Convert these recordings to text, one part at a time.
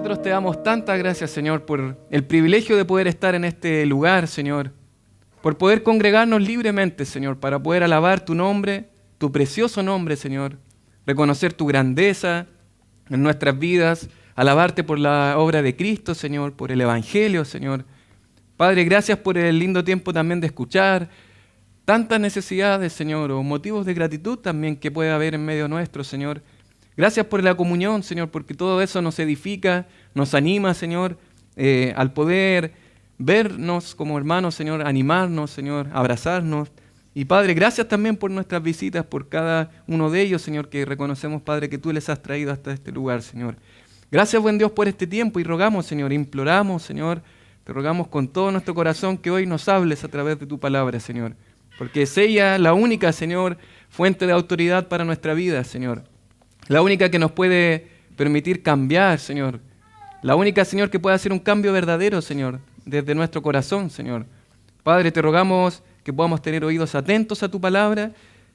nosotros te damos tantas gracias, Señor, por el privilegio de poder estar en este lugar, Señor, por poder congregarnos libremente, Señor, para poder alabar tu nombre, tu precioso nombre, Señor, reconocer tu grandeza en nuestras vidas, alabarte por la obra de Cristo, Señor, por el Evangelio, Señor. Padre, gracias por el lindo tiempo también de escuchar tantas necesidades, Señor, o motivos de gratitud también que puede haber en medio nuestro, Señor. Gracias por la comunión, Señor, porque todo eso nos edifica, nos anima, Señor, al poder vernos como hermanos, Señor, animarnos, Señor, abrazarnos. Y Padre, gracias también por nuestras visitas, por cada uno de ellos, Señor, que reconocemos, Padre, que tú les has traído hasta este lugar, Señor. Gracias, buen Dios, por este tiempo y rogamos, Señor, imploramos, Señor, te rogamos con todo nuestro corazón que hoy nos hables a través de tu palabra, Señor, porque es ella la única, Señor, fuente de autoridad para nuestra vida, Señor. La única que nos puede permitir cambiar, Señor. La única, Señor, que puede hacer un cambio verdadero, Señor, desde nuestro corazón, Señor. Padre, te rogamos que podamos tener oídos atentos a tu palabra.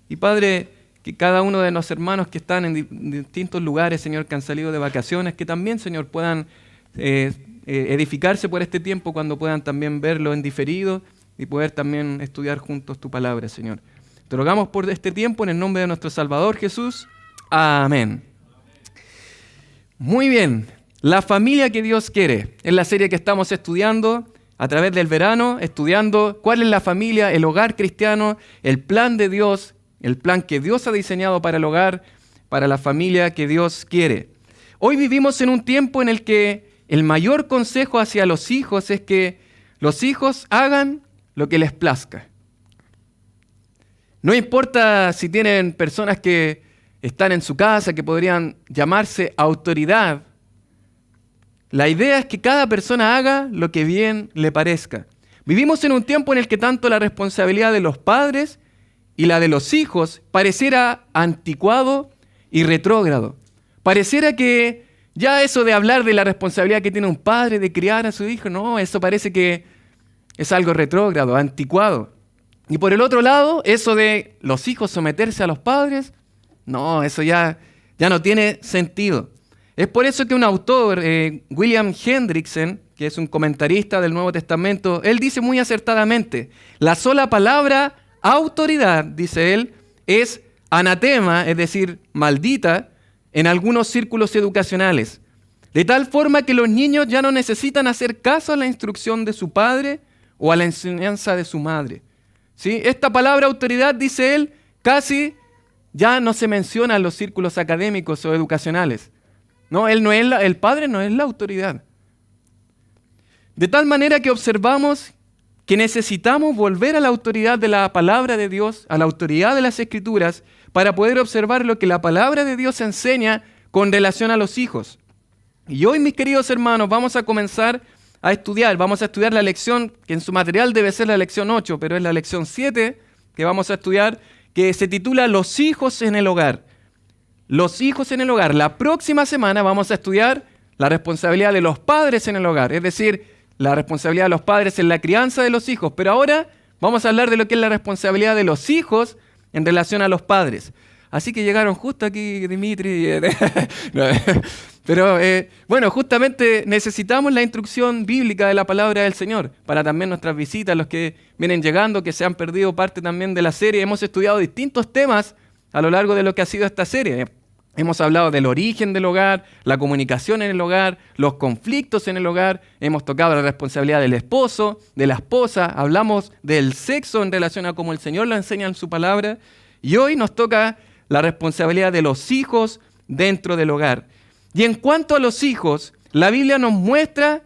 Y, Padre, que cada uno de los hermanos que están en distintos lugares, Señor, que han salido de vacaciones, que también, Señor, puedan edificarse por este tiempo cuando puedan también verlo en diferido y poder también estudiar juntos tu palabra, Señor. Te rogamos por este tiempo en el nombre de nuestro Salvador Jesús. Amén. Muy bien, la familia que Dios quiere. Es la serie que estamos estudiando a través del verano, estudiando cuál es la familia, el hogar cristiano, el plan de Dios, el plan que Dios ha diseñado para el hogar, para la familia que Dios quiere. Hoy vivimos en un tiempo en el que el mayor consejo hacia los hijos es que los hijos hagan lo que les plazca. No importa si tienen personas que están en su casa, que podrían llamarse autoridad. La idea es que cada persona haga lo que bien le parezca. Vivimos en un tiempo en el que tanto la responsabilidad de los padres y la de los hijos pareciera anticuado y retrógrado. Pareciera que ya eso de hablar de la responsabilidad que tiene un padre de criar a su hijo, no, eso parece que es algo retrógrado, anticuado. Y por el otro lado, eso de los hijos someterse a los padres, no, eso ya no tiene sentido. Es por eso que un autor, William Hendrickson, que es un comentarista del Nuevo Testamento, él dice muy acertadamente, la sola palabra autoridad, dice él, es anatema, es decir, maldita, en algunos círculos educacionales. De tal forma que los niños ya no necesitan hacer caso a la instrucción de su padre o a la enseñanza de su madre. ¿Sí? Esta palabra autoridad, dice él, casi ya no se menciona en los círculos académicos o educacionales. No, el padre no es la autoridad. De tal manera que observamos que necesitamos volver a la autoridad de la palabra de Dios, a la autoridad de las Escrituras, para poder observar lo que la palabra de Dios enseña con relación a los hijos. Y hoy, mis queridos hermanos, vamos a comenzar a estudiar. Vamos a estudiar la lección, que en su material debe ser la lección 8, pero es la lección 7 que vamos a estudiar, que se titula Los hijos en el hogar. Los hijos en el hogar. La próxima semana vamos a estudiar la responsabilidad de los padres en el hogar, es decir, la responsabilidad de los padres en la crianza de los hijos. Pero ahora vamos a hablar de lo que es la responsabilidad de los hijos en relación a los padres. Así que llegaron justo aquí Dimitri. Pero bueno, justamente necesitamos la instrucción bíblica de la palabra del Señor para también nuestras visitas, los que vienen llegando, que se han perdido parte también de la serie. Hemos estudiado distintos temas a lo largo de lo que ha sido esta serie. Hemos hablado del origen del hogar, la comunicación en el hogar, los conflictos en el hogar. Hemos tocado la responsabilidad del esposo, de la esposa. Hablamos del sexo en relación a cómo el Señor lo enseña en su palabra. Y hoy nos toca la responsabilidad de los hijos dentro del hogar. Y en cuanto a los hijos, la Biblia nos muestra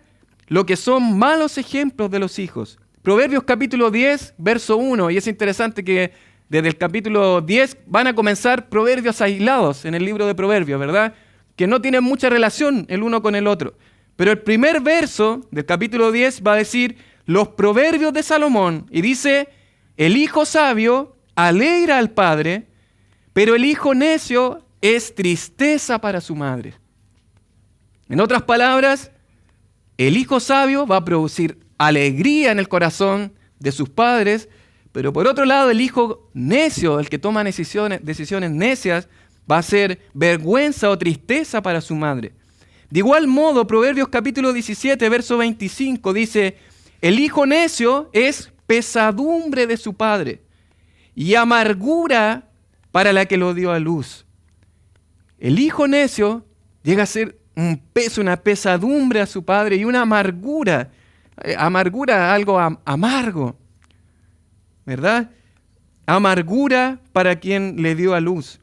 lo que son malos ejemplos de los hijos. Proverbios capítulo 10, verso 1. Y es interesante que desde el capítulo 10 van a comenzar proverbios aislados en el libro de Proverbios, ¿verdad? Que no tienen mucha relación el uno con el otro. Pero el primer verso del capítulo 10 va a decir los proverbios de Salomón. Y dice, el hijo sabio alegra al padre, pero el hijo necio es tristeza para su madre. En otras palabras, el hijo sabio va a producir alegría en el corazón de sus padres, pero por otro lado el hijo necio, el que toma decisiones necias, va a ser vergüenza o tristeza para su madre. De igual modo, Proverbios capítulo 17, verso 25 dice, el hijo necio es pesadumbre de su padre y amargura para la que lo dio a luz. El hijo necio llega a ser un peso, una pesadumbre a su padre y una amargura. Amargura, algo amargo, ¿verdad? Amargura para quien le dio a luz.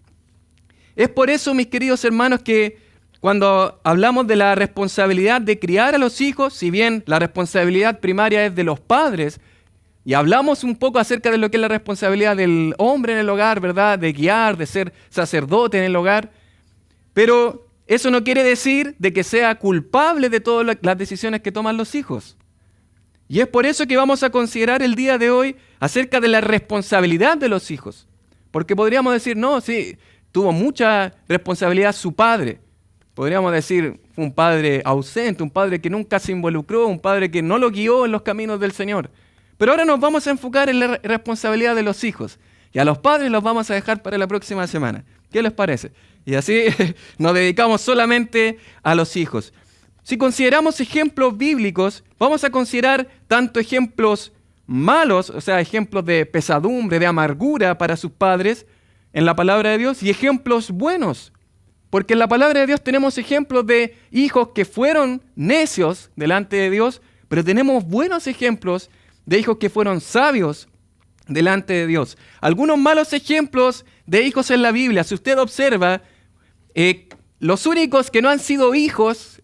Es por eso, mis queridos hermanos, que cuando hablamos de la responsabilidad de criar a los hijos, si bien la responsabilidad primaria es de los padres, y hablamos un poco acerca de lo que es la responsabilidad del hombre en el hogar, ¿verdad? De guiar, de ser sacerdote en el hogar, pero eso no quiere decir de que sea culpable de todas las decisiones que toman los hijos. Y es por eso que vamos a considerar el día de hoy acerca de la responsabilidad de los hijos. Porque podríamos decir, no, sí, tuvo mucha responsabilidad su padre. Podríamos decir, fue un padre ausente, un padre que nunca se involucró, un padre que no lo guió en los caminos del Señor. Pero ahora nos vamos a enfocar en la responsabilidad de los hijos. Y a los padres los vamos a dejar para la próxima semana. ¿Qué les parece? Y así nos dedicamos solamente a los hijos. Si consideramos ejemplos bíblicos, vamos a considerar tanto ejemplos malos, o sea, ejemplos de pesadumbre, de amargura para sus padres en la palabra de Dios, y ejemplos buenos. Porque en la palabra de Dios tenemos ejemplos de hijos que fueron necios delante de Dios, pero tenemos buenos ejemplos de hijos que fueron sabios delante de Dios. Algunos malos ejemplos de hijos en la Biblia, si usted observa, los únicos que no han sido hijos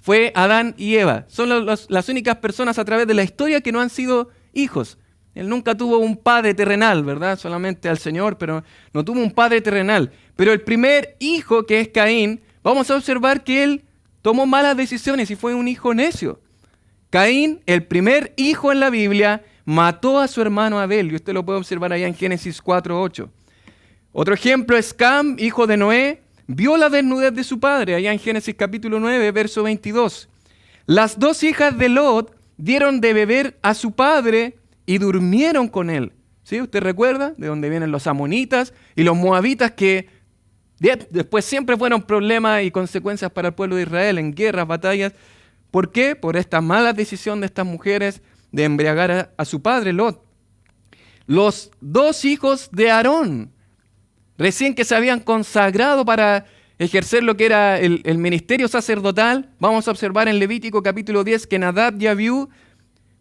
fue Adán y Eva. Son las únicas personas a través de la historia que no han sido hijos. Él nunca tuvo un padre terrenal, ¿verdad? Solamente al Señor, pero no tuvo un padre terrenal. Pero el primer hijo, que es Caín, vamos a observar que él tomó malas decisiones y fue un hijo necio. Caín, el primer hijo en la Biblia, mató a su hermano Abel, y usted lo puede observar allá en Génesis 4:8. Otro ejemplo es Cam, hijo de Noé, vio la desnudez de su padre, allá en Génesis capítulo 9, verso 22. Las dos hijas de Lot dieron de beber a su padre y durmieron con él. ¿Sí? ¿Usted recuerda de dónde vienen los amonitas y los moabitas que después siempre fueron problemas y consecuencias para el pueblo de Israel en guerras, batallas? ¿Por qué? Por esta mala decisión de estas mujeres de embriagar a su padre Lot. Los dos hijos de Aarón, recién que se habían consagrado para ejercer lo que era el ministerio sacerdotal, vamos a observar en Levítico capítulo 10 que Nadab y Abiú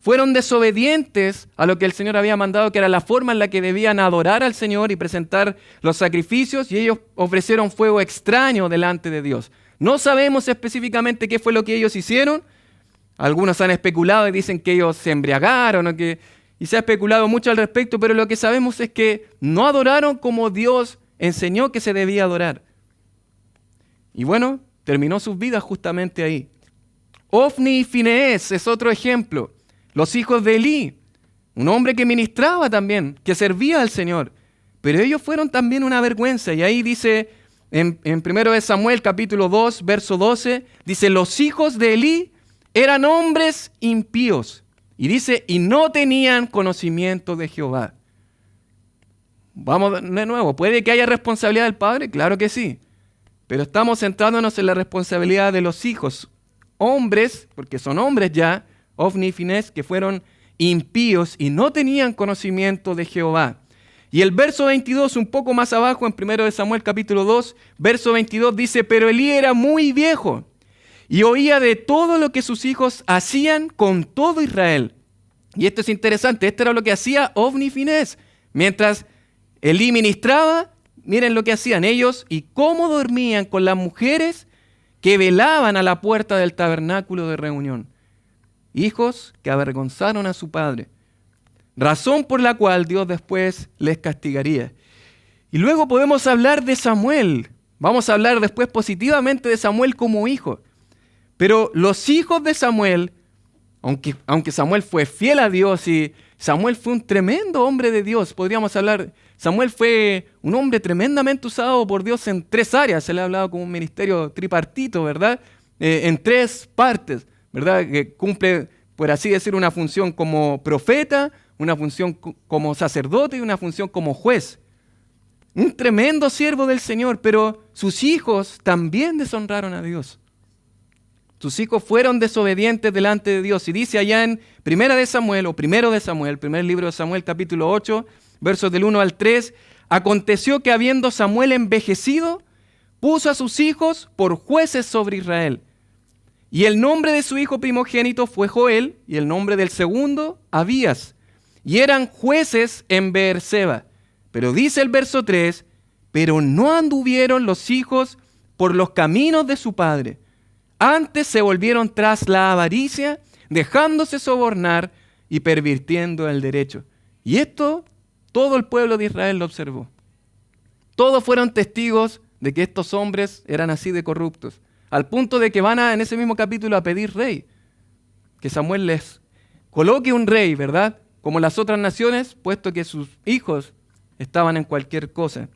fueron desobedientes a lo que el Señor había mandado, que era la forma en la que debían adorar al Señor y presentar los sacrificios, y ellos ofrecieron fuego extraño delante de Dios. No sabemos específicamente qué fue lo que ellos hicieron. Algunos han especulado y dicen que ellos se embriagaron y se ha especulado mucho al respecto, pero lo que sabemos es que no adoraron como Dios enseñó que se debía adorar. Y bueno, terminó sus vidas justamente ahí. Ofni y Fineés es otro ejemplo. Los hijos de Elí, un hombre que ministraba también, que servía al Señor. Pero ellos fueron también una vergüenza. Y ahí dice, en 1 Samuel capítulo 2, verso 12, dice, los hijos de Elí eran hombres impíos. Y dice, y no tenían conocimiento de Jehová. Vamos de nuevo, ¿puede que haya responsabilidad del padre? Claro que sí. Pero estamos centrándonos en la responsabilidad de los hijos. Hombres, porque son hombres ya, Ofni y Fineés, que fueron impíos y no tenían conocimiento de Jehová. Y el verso 22, un poco más abajo, en 1 Samuel capítulo 2, verso 22, dice, pero Elí era muy viejo y oía de todo lo que sus hijos hacían con todo Israel. Y esto es interesante, esto era lo que hacía Ofni y Fineés. Mientras Elí ministraba, miren lo que hacían ellos y cómo dormían con las mujeres que velaban a la puerta del tabernáculo de reunión. Hijos que avergonzaron a su padre, razón por la cual Dios después les castigaría. Y luego podemos hablar de Samuel. Vamos a hablar después positivamente de Samuel como hijo. Pero los hijos de Samuel, aunque Samuel fue fiel a Dios y Samuel fue un tremendo hombre de Dios, podríamos hablar, Samuel fue un hombre tremendamente usado por Dios en 3 áreas. Se le ha hablado como un ministerio tripartito, ¿verdad? En 3 partes. ¿Verdad? Que cumple, por así decir, una función como profeta, una función como sacerdote y una función como juez. Un tremendo siervo del Señor, pero sus hijos también deshonraron a Dios. sus hijos fueron desobedientes delante de Dios. Y dice allá en Primero de Samuel, primer libro de Samuel, capítulo 8, versos del 1 al 3, aconteció que habiendo Samuel envejecido, puso a sus hijos por jueces sobre Israel. Y el nombre de su hijo primogénito fue Joel, y el nombre del segundo, Abías. Y eran jueces en Beerseba. Pero dice el verso 3, pero no anduvieron los hijos por los caminos de su padre. Antes se volvieron tras la avaricia, dejándose sobornar y pervirtiendo el derecho. Y esto todo el pueblo de Israel lo observó. Todos fueron testigos de que estos hombres eran así de corruptos. Al punto de que van en ese mismo capítulo a pedir rey. Que Samuel les coloque un rey, ¿verdad? Como las otras naciones, puesto que sus hijos estaban en cualquier cosa.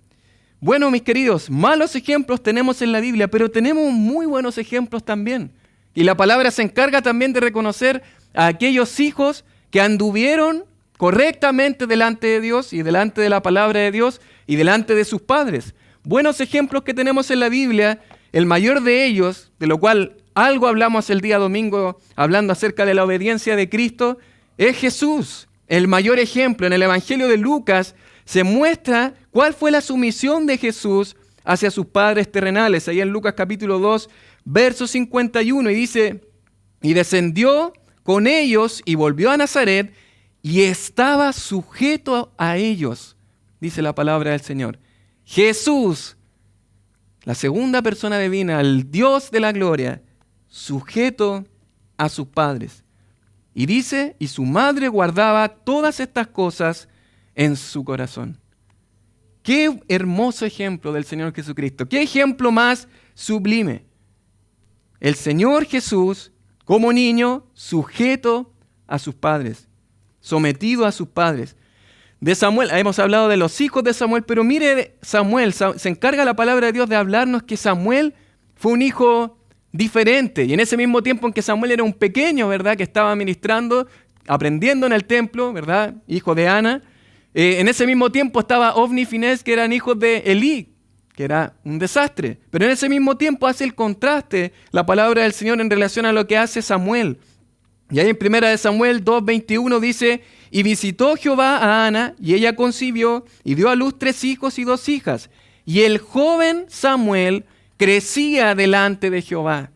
Bueno, mis queridos, malos ejemplos tenemos en la Biblia, pero tenemos muy buenos ejemplos también. Y la palabra se encarga también de reconocer a aquellos hijos que anduvieron correctamente delante de Dios y delante de la palabra de Dios y delante de sus padres. Buenos ejemplos que tenemos en la Biblia, el mayor de ellos, de lo cual algo hablamos el día domingo hablando acerca de la obediencia de Cristo, es Jesús. El mayor ejemplo en el Evangelio de Lucas se muestra cuál fue la sumisión de Jesús hacia sus padres terrenales. Ahí en Lucas capítulo 2, verso 51, y dice, y descendió con ellos y volvió a Nazaret y estaba sujeto a ellos, dice la palabra del Señor. Jesús, la segunda persona divina, el Dios de la gloria, sujeto a sus padres. Y dice, y su madre guardaba todas estas cosas en su corazón. Qué hermoso ejemplo del Señor Jesucristo. Qué ejemplo más sublime. El Señor Jesús, como niño, sujeto a sus padres, sometido a sus padres. De Samuel, hemos hablado de los hijos de Samuel, pero mire, Samuel, se encarga la palabra de Dios de hablarnos que Samuel fue un hijo diferente. Y en ese mismo tiempo en que Samuel era un pequeño, ¿verdad?, que estaba ministrando, aprendiendo en el templo, ¿verdad?, hijo de Ana. En ese mismo tiempo estaba Ofni y Finés, que eran hijos de Elí, que era un desastre. Pero en ese mismo tiempo hace el contraste la palabra del Señor en relación a lo que hace Samuel. Y ahí en 1 Samuel 2:21 dice, y visitó Jehová a Ana, y ella concibió, y dio a luz 3 hijos y 2 hijas. Y el joven Samuel crecía delante de Jehová.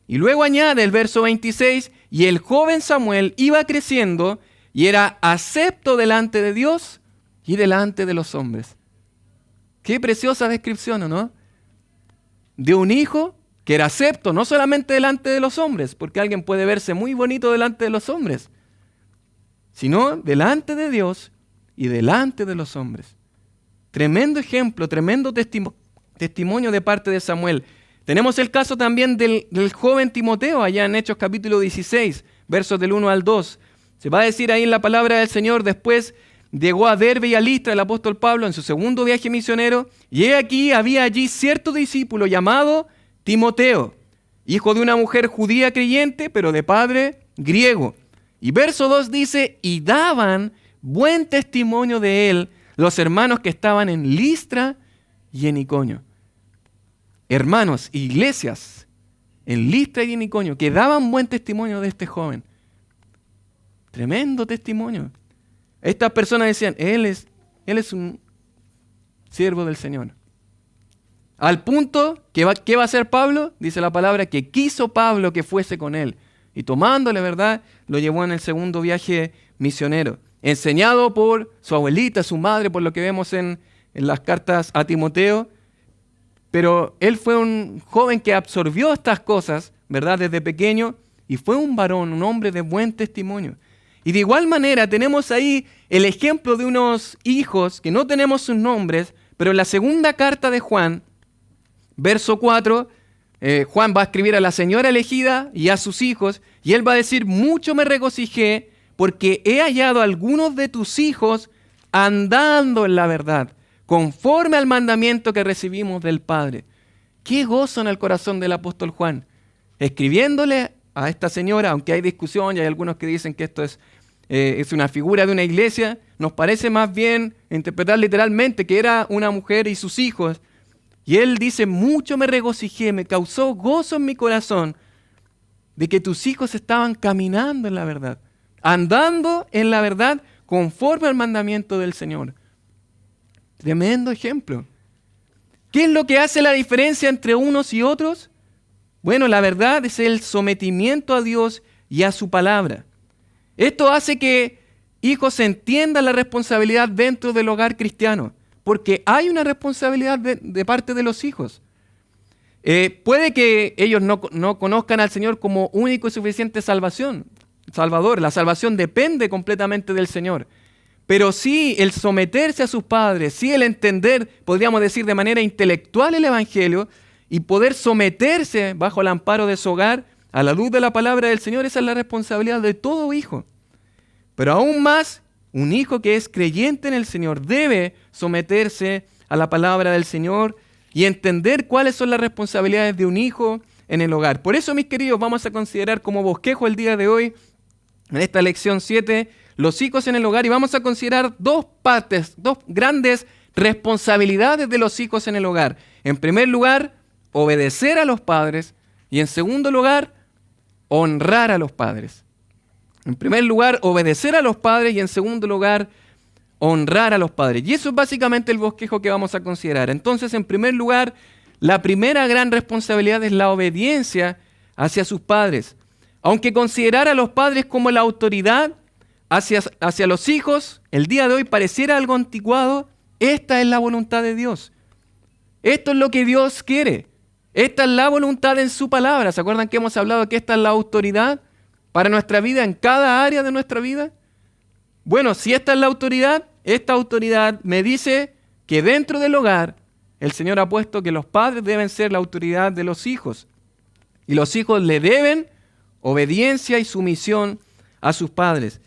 Y luego añade el verso 26, y el joven Samuel iba creciendo, y era acepto delante de Dios y delante de los hombres. Qué preciosa descripción, ¿o no? De un hijo que era acepto, no solamente delante de los hombres, porque alguien puede verse muy bonito delante de los hombres, sino delante de Dios y delante de los hombres. Tremendo ejemplo, tremendo testimonio de parte de Samuel. Tenemos el caso también del joven Timoteo, allá en Hechos capítulo 16, versos del 1 al 2. Se va a decir ahí en la palabra del Señor, después llegó a Derbe y a Listra el apóstol Pablo en su segundo viaje misionero, y he aquí había allí cierto discípulo llamado Timoteo, hijo de una mujer judía creyente, pero de padre griego. Y verso 2 dice, y daban buen testimonio de él los hermanos que estaban en Listra y en Iconio. Hermanos, iglesias en Listra y en Iconio que daban buen testimonio de este joven. Tremendo testimonio. Estas personas decían, él es un siervo del Señor. Al punto, ¿qué va a hacer Pablo? Dice la palabra que quiso Pablo que fuese con él. Y tomándole, ¿verdad?, lo llevó en el segundo viaje misionero. Enseñado por su abuelita, su madre, por lo que vemos en las cartas a Timoteo. Pero él fue un joven que absorbió estas cosas, ¿verdad?, desde pequeño. Y fue un varón, un hombre de buen testimonio. Y de igual manera tenemos ahí el ejemplo de unos hijos que no tenemos sus nombres, pero en la segunda carta de Juan, verso 4, Juan va a escribir a la señora elegida y a sus hijos, y él va a decir, mucho me regocijé porque he hallado a algunos de tus hijos andando en la verdad, conforme al mandamiento que recibimos del Padre. Qué gozo en el corazón del apóstol Juan, escribiéndole a esta señora, aunque hay discusión y hay algunos que dicen que esto es una figura de una iglesia, nos parece más bien interpretar literalmente que era una mujer y sus hijos. Y él dice, mucho me regocijé, me causó gozo en mi corazón, de que tus hijos estaban caminando en la verdad, andando en la verdad conforme al mandamiento del Señor. Tremendo ejemplo. ¿Qué es lo que hace la diferencia entre unos y otros? Bueno, la verdad es el sometimiento a Dios y a su palabra. Esto hace que hijos entiendan la responsabilidad dentro del hogar cristiano, porque hay una responsabilidad de parte de los hijos. Puede que ellos no conozcan al Señor como único y suficiente Salvador. La salvación depende completamente del Señor. Pero sí el someterse a sus padres, sí el entender, podríamos decir de manera intelectual el Evangelio y poder someterse bajo el amparo de su hogar a la luz de la palabra del Señor, esa es la responsabilidad de todo hijo. Pero aún más, un hijo que es creyente en el Señor debe someterse a la palabra del Señor y entender cuáles son las responsabilidades de un hijo en el hogar. Por eso, mis queridos, vamos a considerar como bosquejo el día de hoy, en esta lección 7, los hijos en el hogar, y vamos a considerar dos grandes responsabilidades de los hijos en el hogar. En primer lugar, obedecer a los padres, y en segundo lugar, honrar a los padres. En primer lugar, obedecer a los padres, y en segundo lugar, honrar a los padres. Y eso es básicamente el bosquejo que vamos a considerar. Entonces, en primer lugar, la primera gran responsabilidad es la obediencia hacia sus padres. Aunque considerar a los padres como la autoridad hacia los hijos, el día de hoy pareciera algo anticuado, esta es la voluntad de Dios. Esto es lo que Dios quiere. Esta es la voluntad en su palabra. ¿Se acuerdan que hemos hablado que esta es la autoridad para nuestra vida, en cada área de nuestra vida? Bueno, si esta es la autoridad, esta autoridad me dice que dentro del hogar el Señor ha puesto que los padres deben ser la autoridad de los hijos. Y los hijos le deben obediencia y sumisión a sus padres.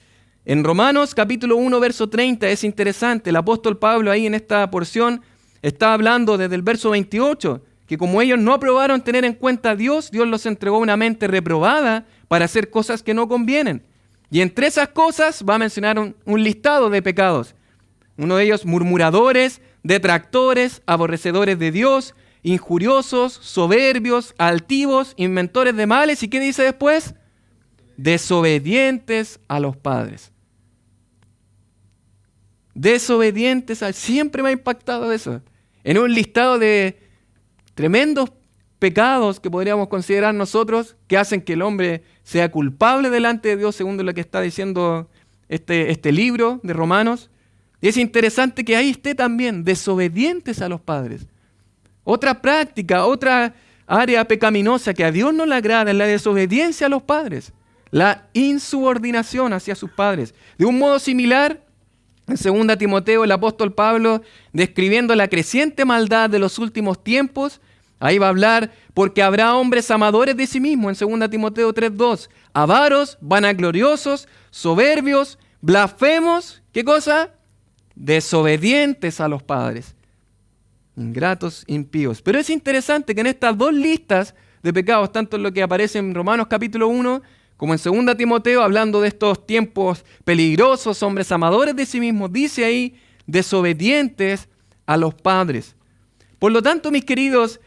En Romanos capítulo 1, verso 30 es interesante. El apóstol Pablo ahí en esta porción está hablando desde el verso 28, que como ellos no aprobaron tener en cuenta a Dios, Dios los entregó una mente reprobada para hacer cosas que no convienen. Y entre esas cosas va a mencionar un listado de pecados. Uno de ellos, murmuradores, detractores, aborrecedores de Dios, injuriosos, soberbios, altivos, inventores de males. ¿Y qué dice después? Desobedientes a los padres. Desobedientes siempre me ha impactado eso. En un listado de tremendos pecados que podríamos considerar nosotros, que hacen que el hombre sea culpable delante de Dios, según lo que está diciendo este libro de Romanos. Y es interesante que ahí esté también, desobedientes a los padres. Otra práctica, otra área pecaminosa que a Dios no le agrada es la desobediencia a los padres, la insubordinación hacia sus padres. De un modo similar, en 2 Timoteo, el apóstol Pablo, describiendo la creciente maldad de los últimos tiempos, ahí va a hablar, porque habrá hombres amadores de sí mismos, en 2 Timoteo 3:2, avaros, vanagloriosos, soberbios, blasfemos, ¿qué cosa? Desobedientes a los padres, ingratos, impíos. Pero es interesante que en estas dos listas de pecados, tanto en lo que aparece en Romanos capítulo 1, como en 2 Timoteo, hablando de estos tiempos peligrosos, hombres amadores de sí mismos, dice ahí, desobedientes a los padres. Por lo tanto, mis queridos,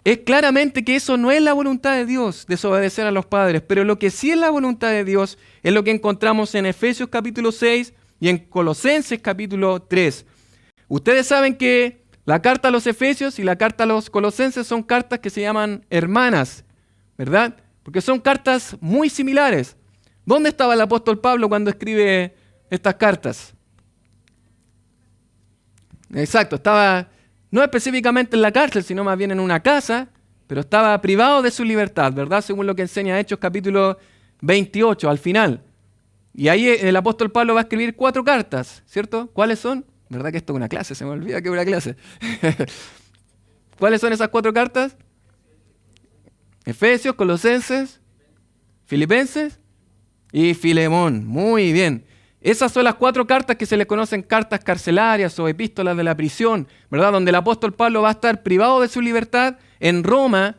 es claramente que eso no es la voluntad de Dios, desobedecer a los padres, pero lo que sí es la voluntad de Dios es lo que encontramos en Efesios capítulo 6 y en Colosenses capítulo 3. Ustedes saben que la carta a los Efesios y la carta a los Colosenses son cartas que se llaman hermanas, ¿verdad? Porque son cartas muy similares. ¿Dónde estaba el apóstol Pablo cuando escribe estas cartas? Exacto, estaba no específicamente en la cárcel, sino más bien en una casa, pero estaba privado de su libertad, ¿verdad? Según lo que enseña Hechos capítulo 28, al final. Y ahí el apóstol Pablo va a escribir 4 cartas, ¿cierto? ¿Cuáles son? ¿Verdad que esto es una clase? Se me olvida que es una clase. ¿Cuáles son esas 4 cartas? Efesios, Colosenses, Filipenses y Filemón. Muy bien. Esas son las 4 cartas que se les conocen cartas carcelarias o epístolas de la prisión, ¿verdad? Donde el apóstol Pablo va a estar privado de su libertad en Roma,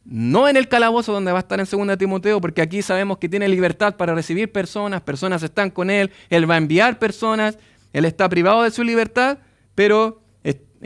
no en el calabozo donde va a estar en 2 Timoteo, porque aquí sabemos que tiene libertad para recibir personas están con él va a enviar personas, él está privado de su libertad, pero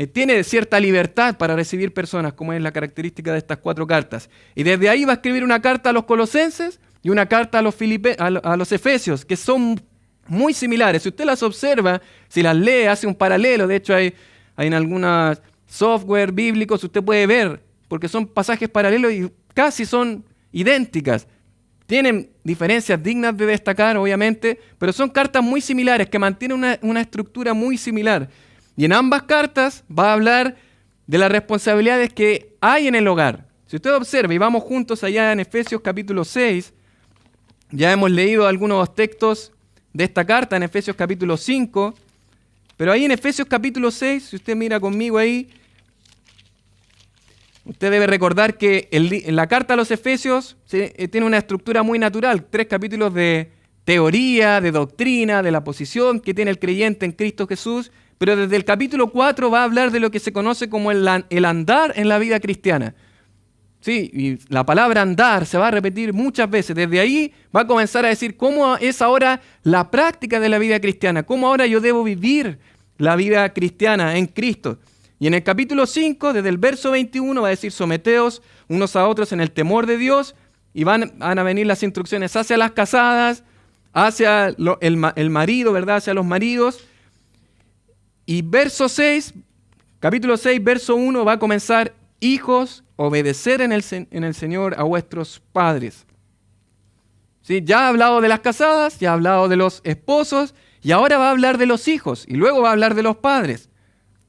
tiene cierta libertad para recibir personas, como es la característica de estas 4 cartas. Y desde ahí va a escribir una carta a los colosenses y una carta a los efesios, que son muy similares. Si usted las observa, si las lee, hace un paralelo. De hecho, hay en algunos software bíblicos, usted puede ver, porque son pasajes paralelos y casi son idénticas. Tienen diferencias dignas de destacar, obviamente, pero son cartas muy similares, que mantienen una estructura muy similar. Y en ambas cartas va a hablar de las responsabilidades que hay en el hogar. Si usted observa, y vamos juntos allá en Efesios capítulo 6, ya hemos leído algunos textos de esta carta en Efesios capítulo 5, pero ahí en Efesios capítulo 6, si usted mira conmigo ahí, usted debe recordar que en la carta a los Efesios tiene una estructura muy natural, 3 capítulos de teoría, de doctrina, de la posición que tiene el creyente en Cristo Jesús, pero desde el capítulo 4 va a hablar de lo que se conoce como el andar en la vida cristiana. Sí, y la palabra andar se va a repetir muchas veces. Desde ahí va a comenzar a decir cómo es ahora la práctica de la vida cristiana, cómo ahora yo debo vivir la vida cristiana en Cristo. Y en el capítulo 5, desde el verso 21, va a decir: someteos unos a otros en el temor de Dios, y van a venir las instrucciones hacia las casadas, hacia el marido, ¿verdad? Hacia los maridos. Y capítulo 6, verso 1, va a comenzar: hijos, obedecer en el Señor a vuestros padres. ¿Sí? Ya ha hablado de las casadas, ya ha hablado de los esposos, y ahora va a hablar de los hijos, y luego va a hablar de los padres.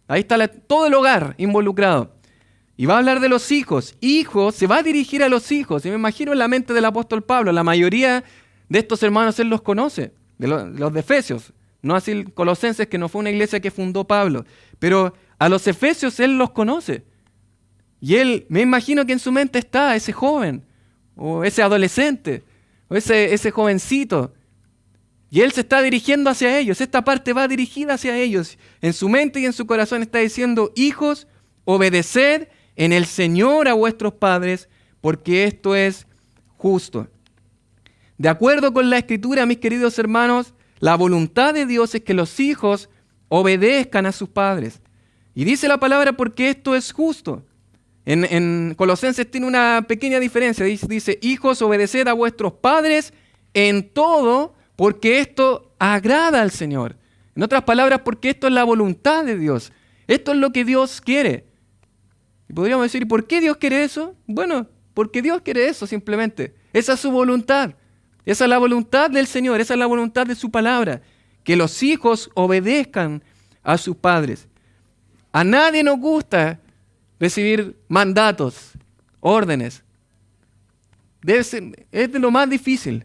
Ahí está todo el hogar involucrado. Y va a hablar de los hijos. Hijos, se va a dirigir a los hijos. Y me imagino en la mente del apóstol Pablo, la mayoría de estos hermanos él los conoce, los de Efesios. No así Colosenses, que no fue una iglesia que fundó Pablo. Pero a los efesios él los conoce. Y él, me imagino que en su mente está ese joven, o ese adolescente, o ese jovencito. Y él se está dirigiendo hacia ellos. Esta parte va dirigida hacia ellos. En su mente y en su corazón está diciendo: hijos, obedeced en el Señor a vuestros padres, porque esto es justo. De acuerdo con la Escritura, mis queridos hermanos, la voluntad de Dios es que los hijos obedezcan a sus padres. Y dice la palabra: porque esto es justo. En Colosenses tiene una pequeña diferencia. Dice: hijos, obedeced a vuestros padres en todo, porque esto agrada al Señor. En otras palabras, porque esto es la voluntad de Dios. Esto es lo que Dios quiere. Y podríamos decir: ¿por qué Dios quiere eso? Bueno, porque Dios quiere eso simplemente. Esa es su voluntad. Esa es la voluntad del Señor. Esa es la voluntad de su palabra. Que los hijos obedezcan a sus padres. A nadie nos gusta recibir mandatos, órdenes. Es de lo más difícil,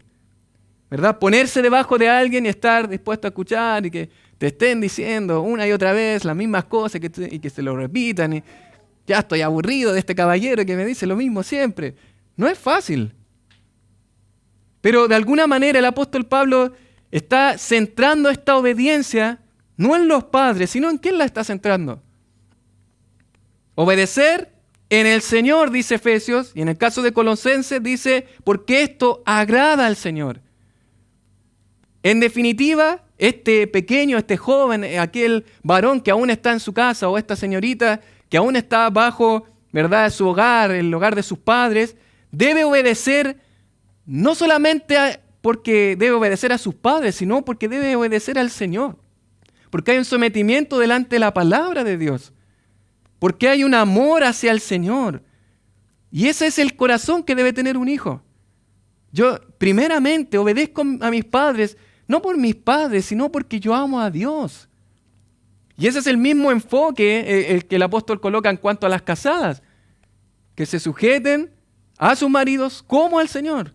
¿verdad? Ponerse debajo de alguien y estar dispuesto a escuchar y que te estén diciendo una y otra vez las mismas cosas y que se lo repitan. Y ya estoy aburrido de este caballero que me dice lo mismo siempre. No es fácil. Pero de alguna manera el apóstol Pablo está centrando esta obediencia no en los padres, sino en quién la está centrando. Obedecer en el Señor, dice Efesios, y en el caso de Colosenses dice: porque esto agrada al Señor. En definitiva, este pequeño, este joven, aquel varón que aún está en su casa, o esta señorita que aún está bajo, ¿verdad?, su hogar, el hogar de sus padres, debe obedecer no solamente porque debe obedecer a sus padres, sino porque debe obedecer al Señor. Porque hay un sometimiento delante de la palabra de Dios. Porque hay un amor hacia el Señor. Y ese es el corazón que debe tener un hijo. Yo, primeramente, obedezco a mis padres, no por mis padres, sino porque yo amo a Dios. Y ese es el mismo enfoque el que el apóstol coloca en cuanto a las casadas. Que se sujeten a sus maridos como al Señor.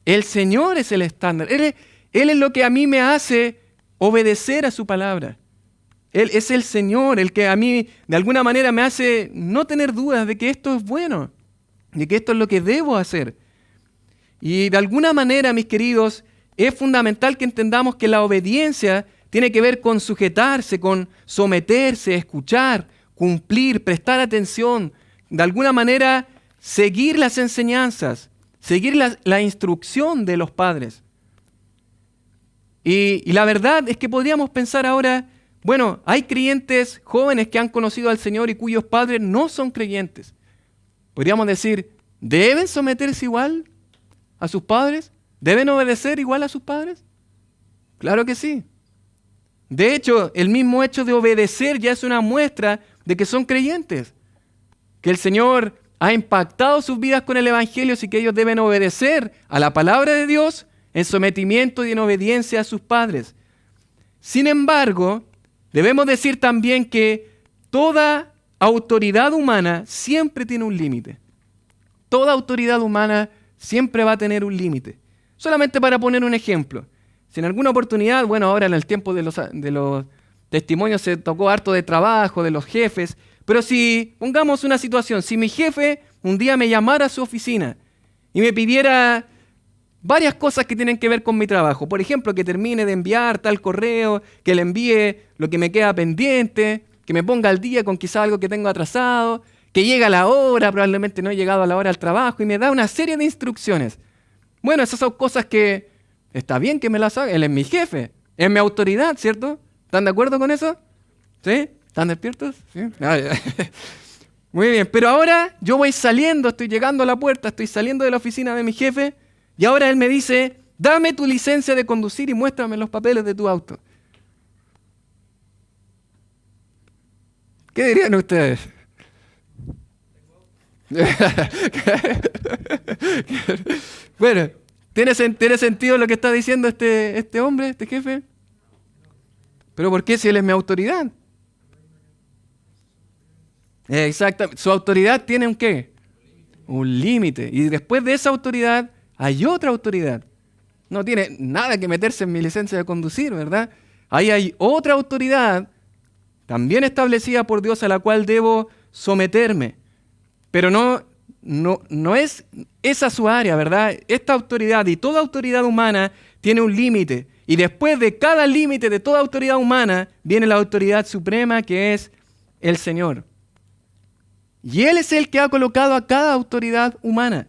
El Señor es el estándar. Él es lo que a mí me hace obedecer a su palabra. Él es el Señor, el que a mí de alguna manera me hace no tener dudas de que esto es bueno, de que esto es lo que debo hacer. Y de alguna manera, mis queridos, es fundamental que entendamos que la obediencia tiene que ver con sujetarse, con someterse, escuchar, cumplir, prestar atención, de alguna manera seguir las enseñanzas, seguir la instrucción de los padres. Y la verdad es que podríamos pensar ahora: Bueno, hay creyentes jóvenes que han conocido al Señor y cuyos padres no son creyentes. Podríamos decir, ¿deben someterse igual a sus padres? ¿Deben obedecer igual a sus padres? Claro que sí. De hecho, el mismo hecho de obedecer ya es una muestra de que son creyentes. Que el Señor ha impactado sus vidas con el Evangelio, así que ellos deben obedecer a la palabra de Dios en sometimiento y en obediencia a sus padres. Sin embargo, debemos decir también que toda autoridad humana siempre tiene un límite. Toda autoridad humana siempre va a tener un límite. Solamente para poner un ejemplo. Si en alguna oportunidad, bueno, ahora en el tiempo de los testimonios se tocó harto de trabajo, de los jefes, pero si pongamos una situación, si mi jefe un día me llamara a su oficina y me pidiera varias cosas que tienen que ver con mi trabajo, por ejemplo, que termine de enviar tal correo, que le envíe lo que me queda pendiente, que me ponga al día con quizá algo que tengo atrasado, que llegue a la hora, probablemente no he llegado a la hora al trabajo, y me da una serie de instrucciones. Bueno, esas son cosas que está bien que me las haga, él es mi jefe, es mi autoridad, ¿cierto? ¿Están de acuerdo con eso? ¿Sí? ¿Están despiertos? ¿Sí? Muy bien, pero ahora yo voy saliendo, estoy llegando a la puerta, estoy saliendo de la oficina de mi jefe, y ahora él me dice, dame tu licencia de conducir y muéstrame los papeles de tu auto. ¿Qué dirían ustedes? Bueno, ¿tiene sentido lo que está diciendo este hombre, este jefe? ¿Pero por qué si él es mi autoridad? Exacto. Su autoridad tiene un ¿qué? Un límite. Y después de esa autoridad hay otra autoridad. No tiene nada que meterse en mi licencia de conducir, ¿verdad? Ahí hay otra autoridad también establecida por Dios a la cual debo someterme. Pero no es esa su área, ¿verdad? Esta autoridad y toda autoridad humana tiene un límite. Y después de cada límite de toda autoridad humana viene la autoridad suprema que es el Señor. Y Él es el que ha colocado a cada autoridad humana.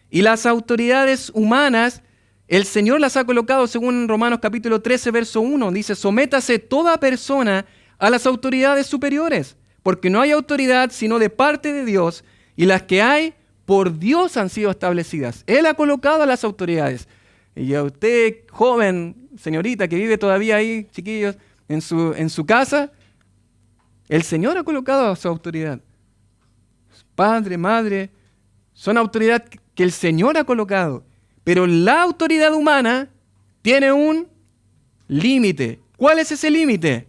Y las autoridades humanas, el Señor las ha colocado según Romanos capítulo 13, verso 1. Dice, sométase toda persona a las autoridades superiores, porque no hay autoridad sino de parte de Dios, y las que hay por Dios han sido establecidas. Él ha colocado a las autoridades. Y a usted, joven, señorita, que vive todavía ahí, chiquillos, en su casa, el Señor ha colocado a su autoridad. Padre, madre, son autoridad que el Señor ha colocado. Pero la autoridad humana tiene un límite. ¿Cuál es ese límite?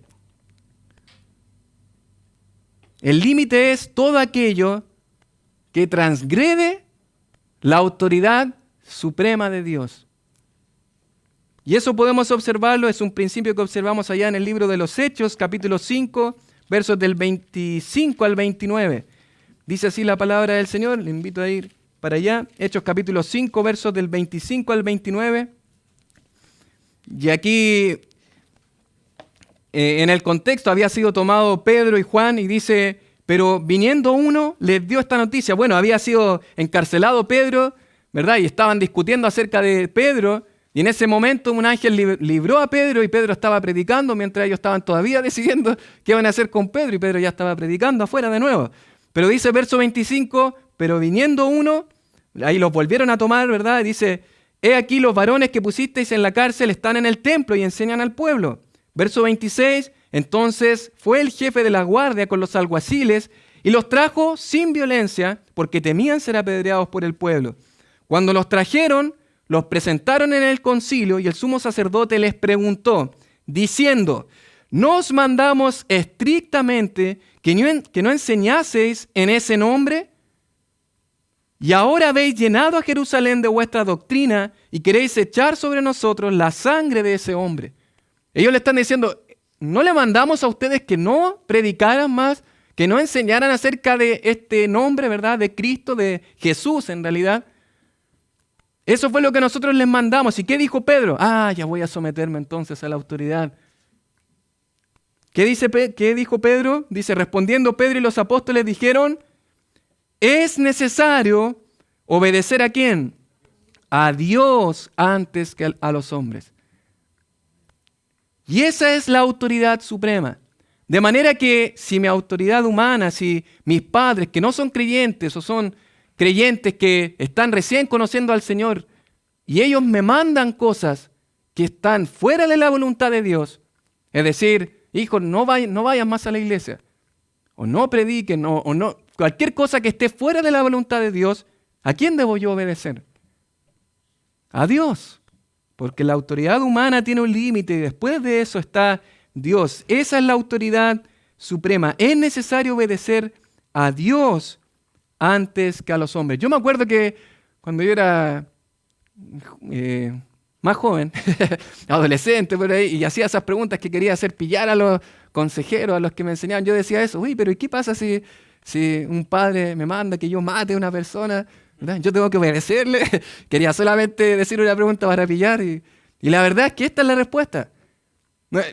El límite es todo aquello que transgrede la autoridad suprema de Dios. Y eso podemos observarlo, es un principio que observamos allá en el libro de los Hechos, capítulo 5, versos del 25 al 29. Dice así la palabra del Señor, le invito a ir para allá. Hechos capítulo 5, versos del 25 al 29. Y aquí, en el contexto, había sido tomado Pedro y Juan y dice, pero viniendo uno, les dio esta noticia. Bueno, había sido encarcelado Pedro, ¿verdad? Y estaban discutiendo acerca de Pedro. Y en ese momento un ángel libró a Pedro y Pedro estaba predicando mientras ellos estaban todavía decidiendo qué iban a hacer con Pedro. Y Pedro ya estaba predicando afuera de nuevo. Pero dice verso 25, pero viniendo uno, ahí los volvieron a tomar, ¿verdad? Dice, he aquí los varones que pusisteis en la cárcel están en el templo y enseñan al pueblo. Verso 26, entonces fue el jefe de la guardia con los alguaciles y los trajo sin violencia porque temían ser apedreados por el pueblo. Cuando los trajeron, los presentaron en el concilio y el sumo sacerdote les preguntó, diciendo, ¿no os mandamos estrictamente que no enseñaseis en ese nombre? Y ahora habéis llenado a Jerusalén de vuestra doctrina y queréis echar sobre nosotros la sangre de ese hombre. Ellos le están diciendo, ¿no le mandamos a ustedes que no predicaran más, que no enseñaran acerca de este nombre, ¿verdad? De Cristo, de Jesús en realidad. Eso fue lo que nosotros les mandamos. ¿Y qué dijo Pedro? Ya voy a someterme entonces a la autoridad. ¿Qué dijo Pedro? Dice, respondiendo Pedro y los apóstoles dijeron, es necesario obedecer ¿a quién? A Dios antes que a los hombres. Y esa es la autoridad suprema. De manera que si mi autoridad humana, si mis padres que no son creyentes o son creyentes que están recién conociendo al Señor y ellos me mandan cosas que están fuera de la voluntad de Dios, es decir, hijo, no vayan más a la iglesia, o no prediquen, o no, cualquier cosa que esté fuera de la voluntad de Dios, ¿a quién debo yo obedecer? A Dios, porque la autoridad humana tiene un límite y después de eso está Dios. Esa es la autoridad suprema. Es necesario obedecer a Dios antes que a los hombres. Yo me acuerdo que cuando yo era más joven, adolescente por ahí, y hacía esas preguntas que quería hacer pillar a los consejeros, a los que me enseñaban, yo decía eso, uy, pero ¿y qué pasa si un padre me manda que yo mate a una persona? ¿Verdad? Yo tengo que obedecerle. Quería solamente decir una pregunta para pillar y la verdad es que esta es la respuesta.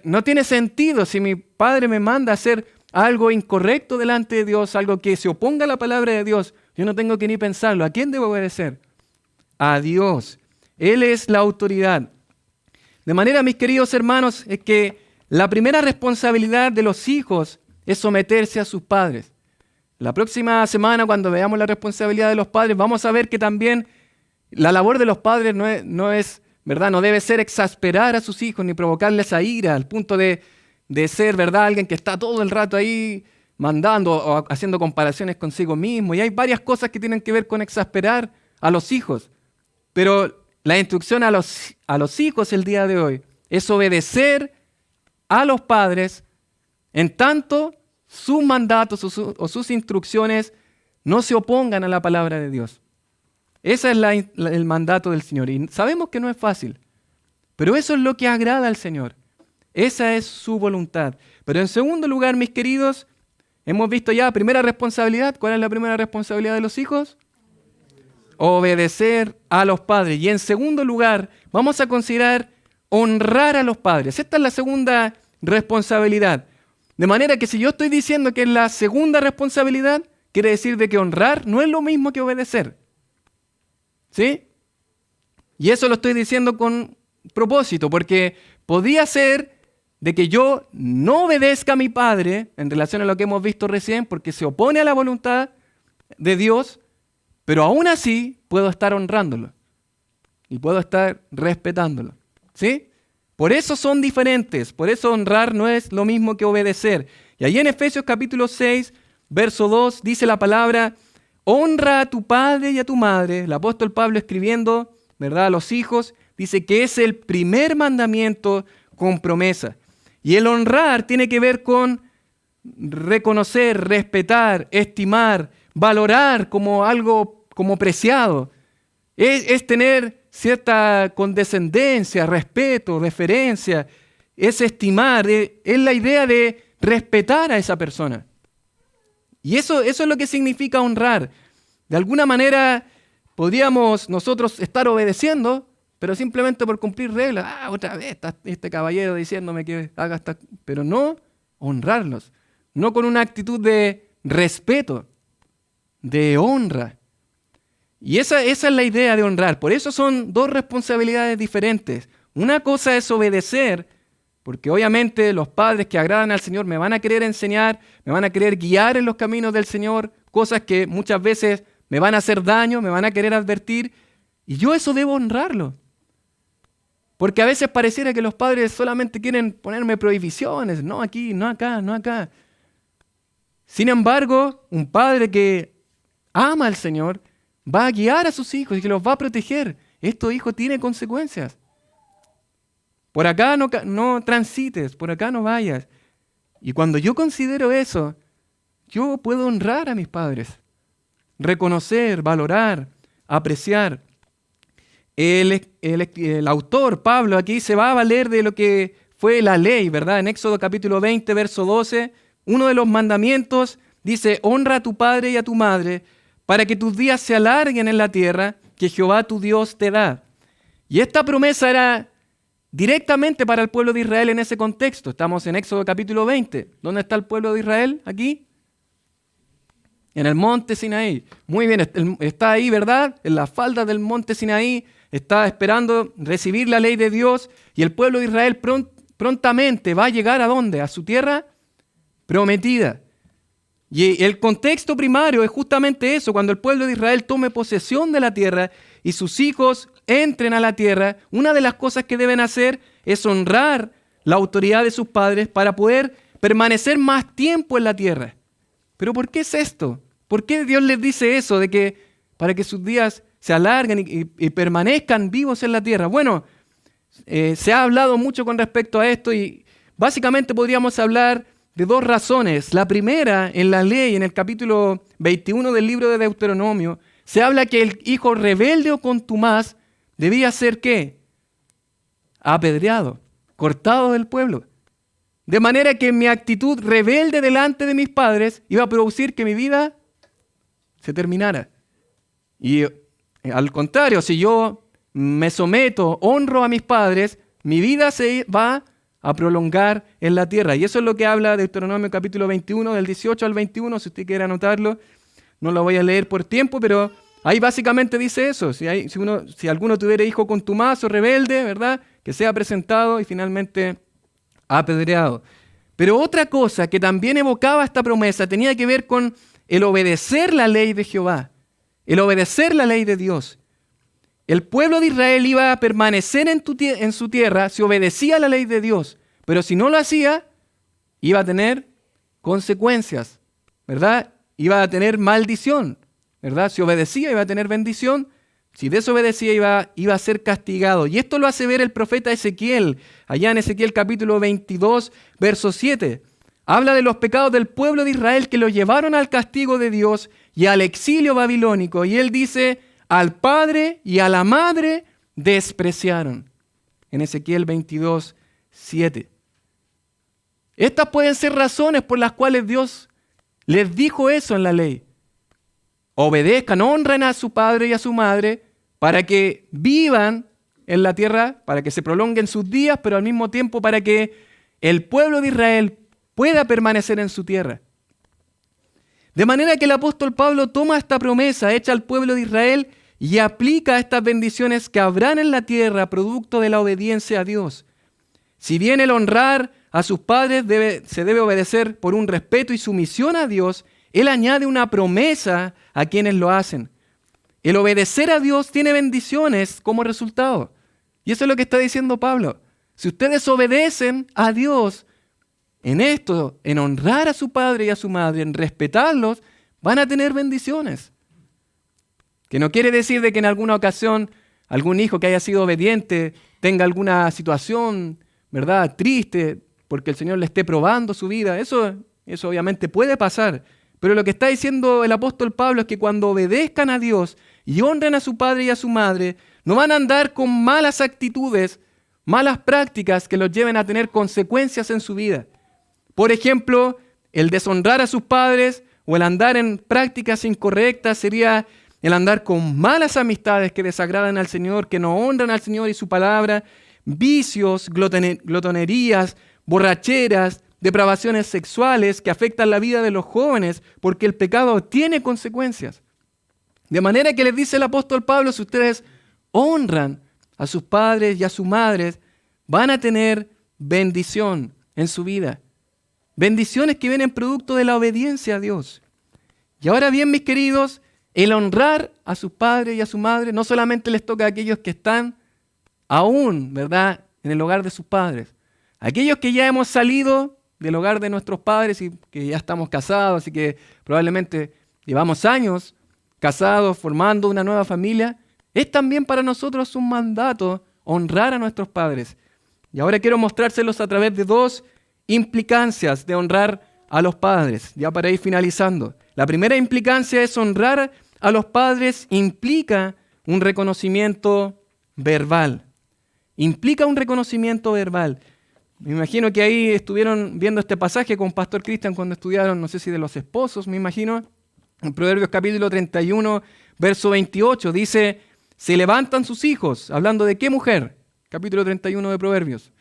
No tiene sentido si mi padre me manda a hacer algo incorrecto delante de Dios, algo que se oponga a la palabra de Dios. Yo no tengo que ni pensarlo. ¿A quién debo obedecer? A Dios. Él es la autoridad. De manera, mis queridos hermanos, es que la primera responsabilidad de los hijos es someterse a sus padres. La próxima semana, cuando veamos la responsabilidad de los padres, vamos a ver que también la labor de los padres no es, ¿verdad? No debe ser exasperar a sus hijos ni provocarles a ira al punto de ser, ¿verdad? Alguien que está todo el rato ahí mandando o haciendo comparaciones consigo mismo. Y hay varias cosas que tienen que ver con exasperar a los hijos. Pero la instrucción a los hijos el día de hoy es obedecer a los padres en tanto sus mandatos o sus instrucciones no se opongan a la palabra de Dios. Ese es el mandato del Señor. Y sabemos que no es fácil, pero eso es lo que agrada al Señor. Esa es su voluntad. Pero en segundo lugar, mis queridos, hemos visto ya primera responsabilidad. ¿Cuál es la primera responsabilidad de los hijos? Obedecer a los padres. Y en segundo lugar, vamos a considerar honrar a los padres. Esta es la segunda responsabilidad. De manera que si yo estoy diciendo que es la segunda responsabilidad, quiere decir de que honrar no es lo mismo que obedecer. ¿Sí? Y eso lo estoy diciendo con propósito, porque podría ser de que yo no obedezca a mi padre en relación a lo que hemos visto recién, porque se opone a la voluntad de Dios, pero aún así puedo estar honrándolo y puedo estar respetándolo. ¿Sí? Por eso son diferentes, por eso honrar no es lo mismo que obedecer. Y ahí en Efesios capítulo 6, verso 2, dice la palabra, honra a tu padre y a tu madre. El apóstol Pablo escribiendo, ¿verdad?, a los hijos, dice que es el primer mandamiento con promesa. Y el honrar tiene que ver con reconocer, respetar, estimar, valorar como algo como preciado. Es tener cierta condescendencia, respeto, deferencia, es estimar, es la idea de respetar a esa persona. Y eso es lo que significa honrar. De alguna manera podríamos nosotros estar obedeciendo, pero simplemente por cumplir reglas. Otra vez está este caballero diciéndome que haga esta... Pero no honrarlos, no con una actitud de respeto, de honra. Y esa es la idea de honrar. Por eso son dos responsabilidades diferentes. Una cosa es obedecer, porque obviamente los padres que agradan al Señor me van a querer enseñar, me van a querer guiar en los caminos del Señor, cosas que muchas veces me van a hacer daño, me van a querer advertir, y yo eso debo honrarlo. Porque a veces pareciera que los padres solamente quieren ponerme prohibiciones, no aquí, no acá, no acá. Sin embargo, un padre que ama al Señor va a guiar a sus hijos y que los va a proteger. Estos hijos tienen consecuencias. Por acá no transites, por acá no vayas. Y cuando yo considero eso, yo puedo honrar a mis padres, reconocer, valorar, apreciar. El autor, Pablo, aquí se va a valer de lo que fue la ley, ¿verdad? En Éxodo capítulo 20, verso 12, uno de los mandamientos dice, honra a tu padre y a tu madre, para que tus días se alarguen en la tierra que Jehová tu Dios te da. Y esta promesa era directamente para el pueblo de Israel en ese contexto. Estamos en Éxodo capítulo 20. ¿Dónde está el pueblo de Israel? Aquí. En el monte Sinaí. Muy bien, está ahí, ¿verdad? En la falda del monte Sinaí. Está esperando recibir la ley de Dios. Y el pueblo de Israel prontamente va a llegar ¿a dónde? A su tierra prometida. Y el contexto primario es justamente eso, cuando el pueblo de Israel tome posesión de la tierra y sus hijos entren a la tierra, una de las cosas que deben hacer es honrar la autoridad de sus padres para poder permanecer más tiempo en la tierra. ¿Pero por qué es esto? ¿Por qué Dios les dice eso, de que para que sus días se alarguen y permanezcan vivos en la tierra? Bueno, se ha hablado mucho con respecto a esto y básicamente podríamos hablar de dos razones. La primera, en la ley, en el capítulo 21 del libro de Deuteronomio, se habla que el hijo rebelde o contumaz debía ser ¿qué? Apedreado, cortado del pueblo. De manera que mi actitud rebelde delante de mis padres iba a producir que mi vida se terminara. Y al contrario, si yo me someto, honro a mis padres, mi vida se va a prolongar en la tierra. Y eso es lo que habla Deuteronomio capítulo 21, del 18 al 21, si usted quiere anotarlo. No lo voy a leer por tiempo, pero ahí básicamente dice eso. Si alguno tuviera hijo contumaz o rebelde, ¿verdad? Que sea presentado y finalmente apedreado. Pero otra cosa que también evocaba esta promesa tenía que ver con el obedecer la ley de Jehová, el obedecer la ley de Dios. El pueblo de Israel iba a permanecer en su tierra si obedecía la ley de Dios, pero si no lo hacía, iba a tener consecuencias, ¿verdad? Iba a tener maldición, ¿verdad? Si obedecía iba a tener bendición, si desobedecía iba a ser castigado. Y esto lo hace ver el profeta Ezequiel, allá en Ezequiel capítulo 22, verso 7. Habla de los pecados del pueblo de Israel que lo llevaron al castigo de Dios y al exilio babilónico. Y él dice: al padre y a la madre despreciaron. En Ezequiel 22, 7. Estas pueden ser razones por las cuales Dios les dijo eso en la ley. Obedezcan, honren a su padre y a su madre para que vivan en la tierra, para que se prolonguen sus días, pero al mismo tiempo para que el pueblo de Israel pueda permanecer en su tierra. De manera que el apóstol Pablo toma esta promesa hecha al pueblo de Israel y aplica estas bendiciones que habrán en la tierra producto de la obediencia a Dios. Si bien el honrar a sus padres se debe obedecer por un respeto y sumisión a Dios, él añade una promesa a quienes lo hacen. El obedecer a Dios tiene bendiciones como resultado. Y eso es lo que está diciendo Pablo. Si ustedes obedecen a Dios en esto, en honrar a su padre y a su madre, en respetarlos, van a tener bendiciones. Que no quiere decir de que en alguna ocasión algún hijo que haya sido obediente tenga alguna situación, ¿verdad?, triste, porque el Señor le esté probando su vida. Eso obviamente puede pasar. Pero lo que está diciendo el apóstol Pablo es que cuando obedezcan a Dios y honren a su padre y a su madre, no van a andar con malas actitudes, malas prácticas que los lleven a tener consecuencias en su vida. Por ejemplo, el deshonrar a sus padres o el andar en prácticas incorrectas sería el andar con malas amistades que desagradan al Señor, que no honran al Señor y su palabra, vicios, glotonerías, borracheras, depravaciones sexuales que afectan la vida de los jóvenes, porque el pecado tiene consecuencias. De manera que les dice el apóstol Pablo, si ustedes honran a sus padres y a sus madres, van a tener bendición en su vida. Bendiciones que vienen producto de la obediencia a Dios. Y ahora bien, mis queridos, el honrar a sus padres y a su madre no solamente les toca a aquellos que están aún, ¿verdad?, en el hogar de sus padres. Aquellos que ya hemos salido del hogar de nuestros padres y que ya estamos casados y que probablemente llevamos años casados, formando una nueva familia, es también para nosotros un mandato honrar a nuestros padres. Y ahora quiero mostrárselos a través de dos implicancias de honrar a los padres, ya para ir finalizando. La primera implicancia es honrar a los padres implica un reconocimiento verbal. Implica un reconocimiento verbal. Me imagino que ahí estuvieron viendo este pasaje con Pastor Cristian cuando estudiaron, no sé si de los esposos, me imagino. En Proverbios capítulo 31, verso 28, dice: se levantan sus hijos. ¿Hablando de qué mujer? Capítulo 31 de Proverbios.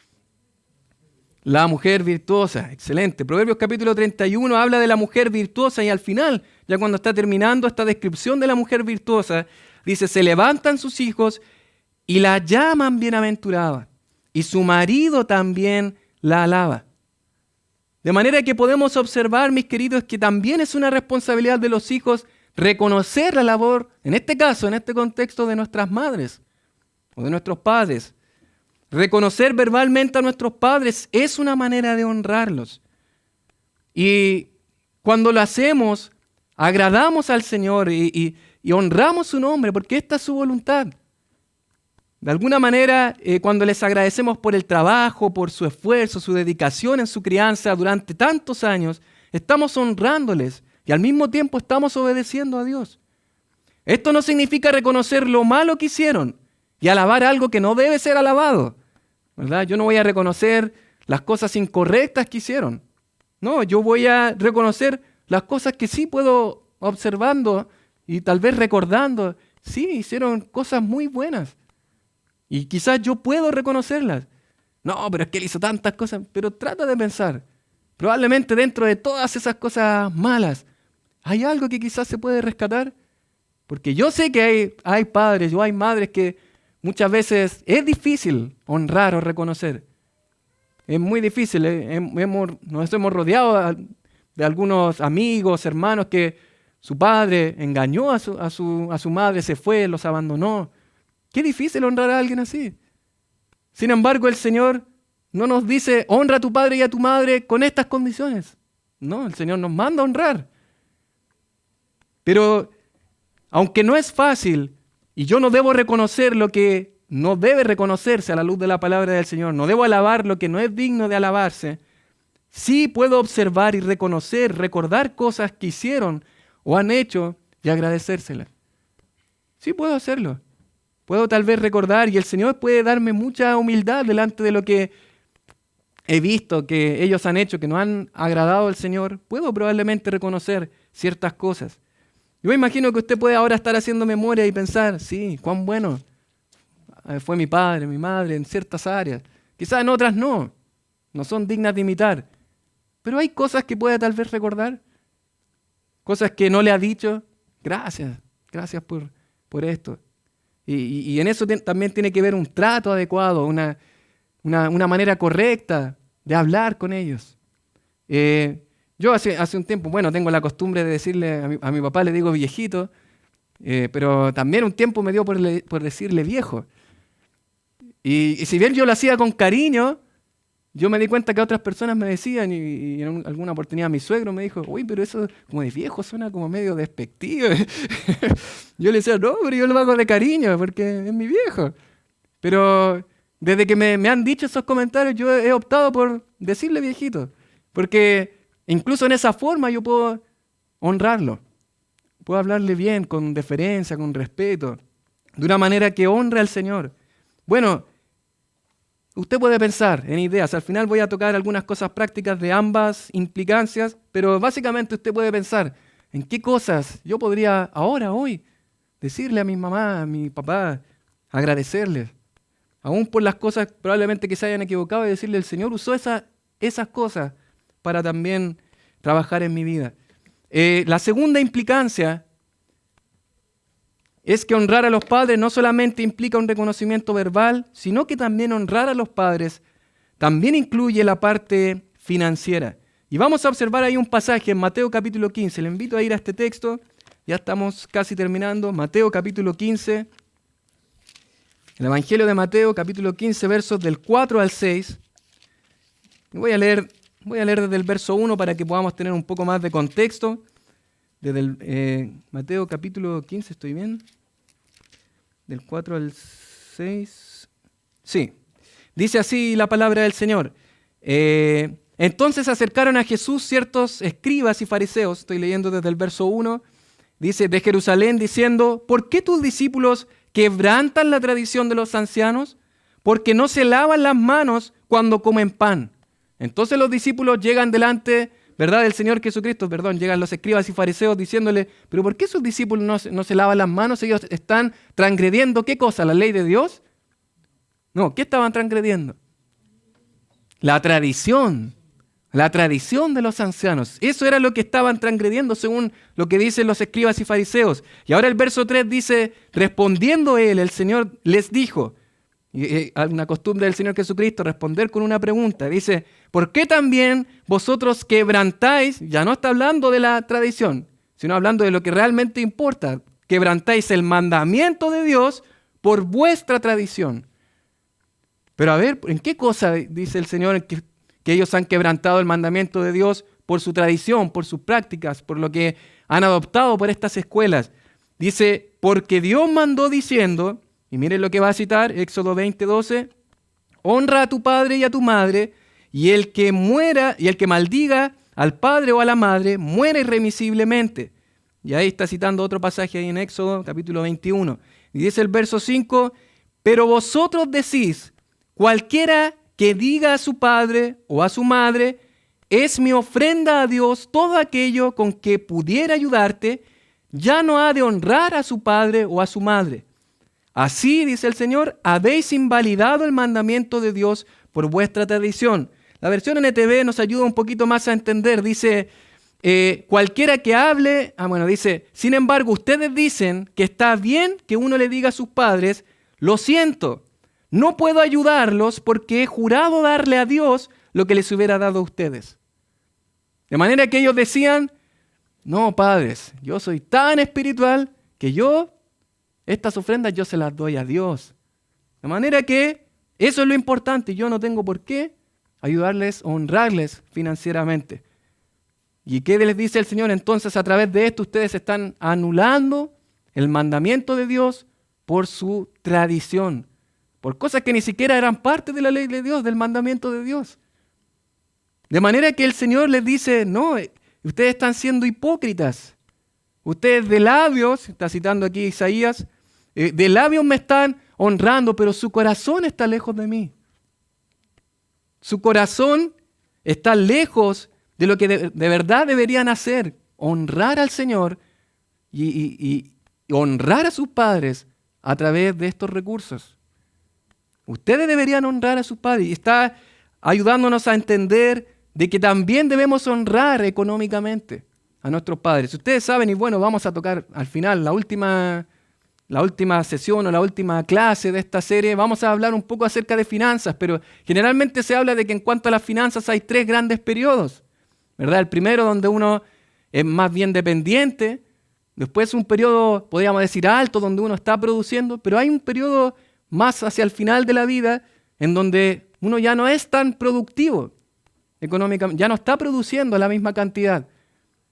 La mujer virtuosa, excelente. Proverbios capítulo 31 habla de la mujer virtuosa y al final, ya cuando está terminando esta descripción de la mujer virtuosa, dice: se levantan sus hijos y la llaman bienaventurada, y su marido también la alaba. De manera que podemos observar, mis queridos, que también es una responsabilidad de los hijos reconocer la labor, en este caso, en este contexto, de nuestras madres o de nuestros padres. Reconocer verbalmente a nuestros padres es una manera de honrarlos. Y cuando lo hacemos, agradamos al Señor y honramos su nombre, porque esta es su voluntad. De alguna manera, cuando les agradecemos por el trabajo, por su esfuerzo, su dedicación en su crianza durante tantos años, estamos honrándoles y al mismo tiempo estamos obedeciendo a Dios. Esto no significa reconocer lo malo que hicieron y alabar algo que no debe ser alabado, ¿verdad? Yo no voy a reconocer las cosas incorrectas que hicieron. No, yo voy a reconocer las cosas que sí puedo observando y tal vez recordando. Sí, hicieron cosas muy buenas. Y quizás yo puedo reconocerlas. No, pero es que él hizo tantas cosas. Pero trata de pensar. Probablemente dentro de todas esas cosas malas, ¿hay algo que quizás se puede rescatar? Porque yo sé que hay padres o hay madres que muchas veces es difícil honrar o reconocer. Es muy difícil. Nos hemos rodeado de algunos amigos, hermanos que su padre engañó a su madre, se fue, los abandonó. Qué difícil honrar a alguien así. Sin embargo, el Señor no nos dice, honra a tu padre y a tu madre con estas condiciones. No, el Señor nos manda a honrar. Pero, aunque no es fácil, y yo no debo reconocer lo que no debe reconocerse a la luz de la palabra del Señor, no debo alabar lo que no es digno de alabarse, sí puedo observar y reconocer, recordar cosas que hicieron o han hecho y agradecérselas. Sí puedo hacerlo. Puedo tal vez recordar y el Señor puede darme mucha humildad delante de lo que he visto que ellos han hecho, que no han agradado al Señor. Puedo probablemente reconocer ciertas cosas. Yo me imagino que usted puede ahora estar haciendo memoria y pensar, sí, cuán bueno fue mi padre, mi madre en ciertas áreas. Quizás en otras no son dignas de imitar. Pero hay cosas que puede tal vez recordar, cosas que no le ha dicho. Gracias por esto. Y en eso también tiene que ver un trato adecuado, una manera correcta de hablar con ellos. Yo hace un tiempo, tengo la costumbre de decirle a mi papá, le digo viejito, pero también un tiempo me dio por decirle viejo. Y si bien yo lo hacía con cariño, yo me di cuenta que otras personas me decían, y en alguna oportunidad mi suegro me dijo, uy, pero eso como de viejo suena como medio despectivo. Yo le decía, no, pero yo lo hago de cariño porque es mi viejo. Pero desde que me han dicho esos comentarios, yo he optado por decirle viejito. Porque incluso en esa forma yo puedo honrarlo. Puedo hablarle bien, con deferencia, con respeto, de una manera que honre al Señor. Bueno, usted puede pensar en ideas. Al final voy a tocar algunas cosas prácticas de ambas implicancias, pero básicamente usted puede pensar en qué cosas yo podría ahora, hoy, decirle a mi mamá, a mi papá, agradecerles. Aún por las cosas probablemente que se hayan equivocado y decirle, el Señor usó esas cosas para también trabajar en mi vida. La segunda implicancia es que honrar a los padres no solamente implica un reconocimiento verbal, sino que también honrar a los padres también incluye la parte financiera. Y vamos a observar ahí un pasaje en Mateo capítulo 15. Le invito a ir a este texto, ya estamos casi terminando. Mateo capítulo 15, el Evangelio de Mateo capítulo 15, versos del 4 al 6. Voy a leer desde el verso 1 para que podamos tener un poco más de contexto. Desde el Mateo capítulo 15, ¿estoy bien? Del 4 al 6. Sí, dice así la palabra del Señor. Entonces se acercaron a Jesús ciertos escribas y fariseos, estoy leyendo desde el verso 1, dice, de Jerusalén, diciendo, ¿por qué tus discípulos quebrantan la tradición de los ancianos? Porque no se lavan las manos cuando comen pan. Entonces los discípulos llegan delante, ¿verdad?, del Señor Jesucristo, llegan los escribas y fariseos diciéndole, ¿pero por qué sus discípulos no se lavan las manos? Ellos están transgrediendo, ¿qué cosa? ¿La ley de Dios? No, ¿qué estaban transgrediendo? La tradición de los ancianos. Eso era lo que estaban transgrediendo según lo que dicen los escribas y fariseos. Y ahora el verso 3 dice, respondiendo él, el Señor les dijo, Y una costumbre del Señor Jesucristo, responder con una pregunta. Dice, ¿por qué también vosotros quebrantáis? Ya no está hablando de la tradición, sino hablando de lo que realmente importa. Quebrantáis el mandamiento de Dios por vuestra tradición. Pero a ver, ¿en qué cosa dice el Señor que ellos han quebrantado el mandamiento de Dios por su tradición, por sus prácticas, por lo que han adoptado por estas escuelas? Dice, porque Dios mandó diciendo, y miren lo que va a citar, Éxodo 20:12, honra a tu padre y a tu madre, y el que muera, y el que maldiga al padre o a la madre, muera irremisiblemente. Y ahí está citando otro pasaje ahí en Éxodo, capítulo 21. Y dice el verso 5, pero vosotros decís, cualquiera que diga a su padre o a su madre, es mi ofrenda a Dios todo aquello con que pudiera ayudarte, ya no ha de honrar a su padre o a su madre. Así, dice el Señor, habéis invalidado el mandamiento de Dios por vuestra tradición. La versión NTV nos ayuda un poquito más a entender. Dice, cualquiera que hable, dice, sin embargo, ustedes dicen que está bien que uno le diga a sus padres, lo siento, no puedo ayudarlos porque he jurado darle a Dios lo que les hubiera dado a ustedes. De manera que ellos decían, no, padres, yo soy tan espiritual que estas ofrendas yo se las doy a Dios. De manera que eso es lo importante. Yo no tengo por qué ayudarles o honrarles financieramente. ¿Y qué les dice el Señor? Entonces, a través de esto, ustedes están anulando el mandamiento de Dios por su tradición, por cosas que ni siquiera eran parte de la ley de Dios, del mandamiento de Dios. De manera que el Señor les dice, no, ustedes están siendo hipócritas. Ustedes de labios, está citando aquí Isaías, de labios me están honrando, pero su corazón está lejos de mí. Su corazón está lejos de lo que de verdad deberían hacer, honrar al Señor y honrar a sus padres a través de estos recursos. Ustedes deberían honrar a sus padres y está ayudándonos a entender de que también debemos honrar económicamente a nuestros padres. Ustedes saben, y bueno, vamos a tocar al final la última sesión o la última clase de esta serie, vamos a hablar un poco acerca de finanzas, pero generalmente se habla de que en cuanto a las finanzas hay 3 grandes periodos, ¿verdad? El primero donde uno es más bien dependiente, después un periodo, podríamos decir, alto, donde uno está produciendo, pero hay un periodo más hacia el final de la vida en donde uno ya no es tan productivo económicamente, ya no está produciendo la misma cantidad.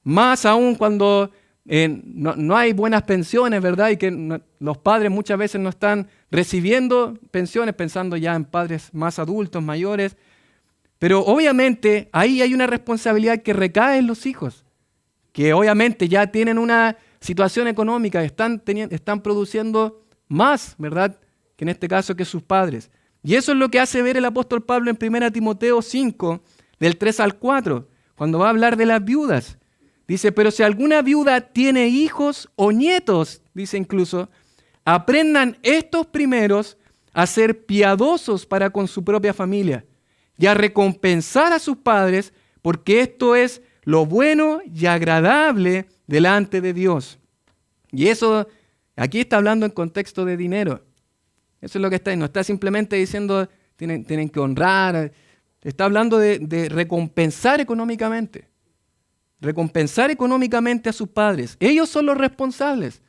Más aún cuando no hay buenas pensiones, ¿verdad? Y que los padres muchas veces no están recibiendo pensiones, pensando ya en padres más adultos, mayores. Pero obviamente ahí hay una responsabilidad que recae en los hijos, que obviamente ya tienen una situación económica, están produciendo más, ¿verdad? Que en este caso que sus padres. Y eso es lo que hace ver el apóstol Pablo en 1 Timoteo 5, del 3 al 4, cuando va a hablar de las viudas. Dice, pero si alguna viuda tiene hijos o nietos, dice incluso, aprendan estos primeros a ser piadosos para con su propia familia y a recompensar a sus padres, porque esto es lo bueno y agradable delante de Dios. Y eso, aquí está hablando en contexto de dinero. Eso es lo que está, no está simplemente diciendo tienen que honrar, está hablando de recompensar económicamente. Recompensar económicamente a sus padres. Ellos son los responsables.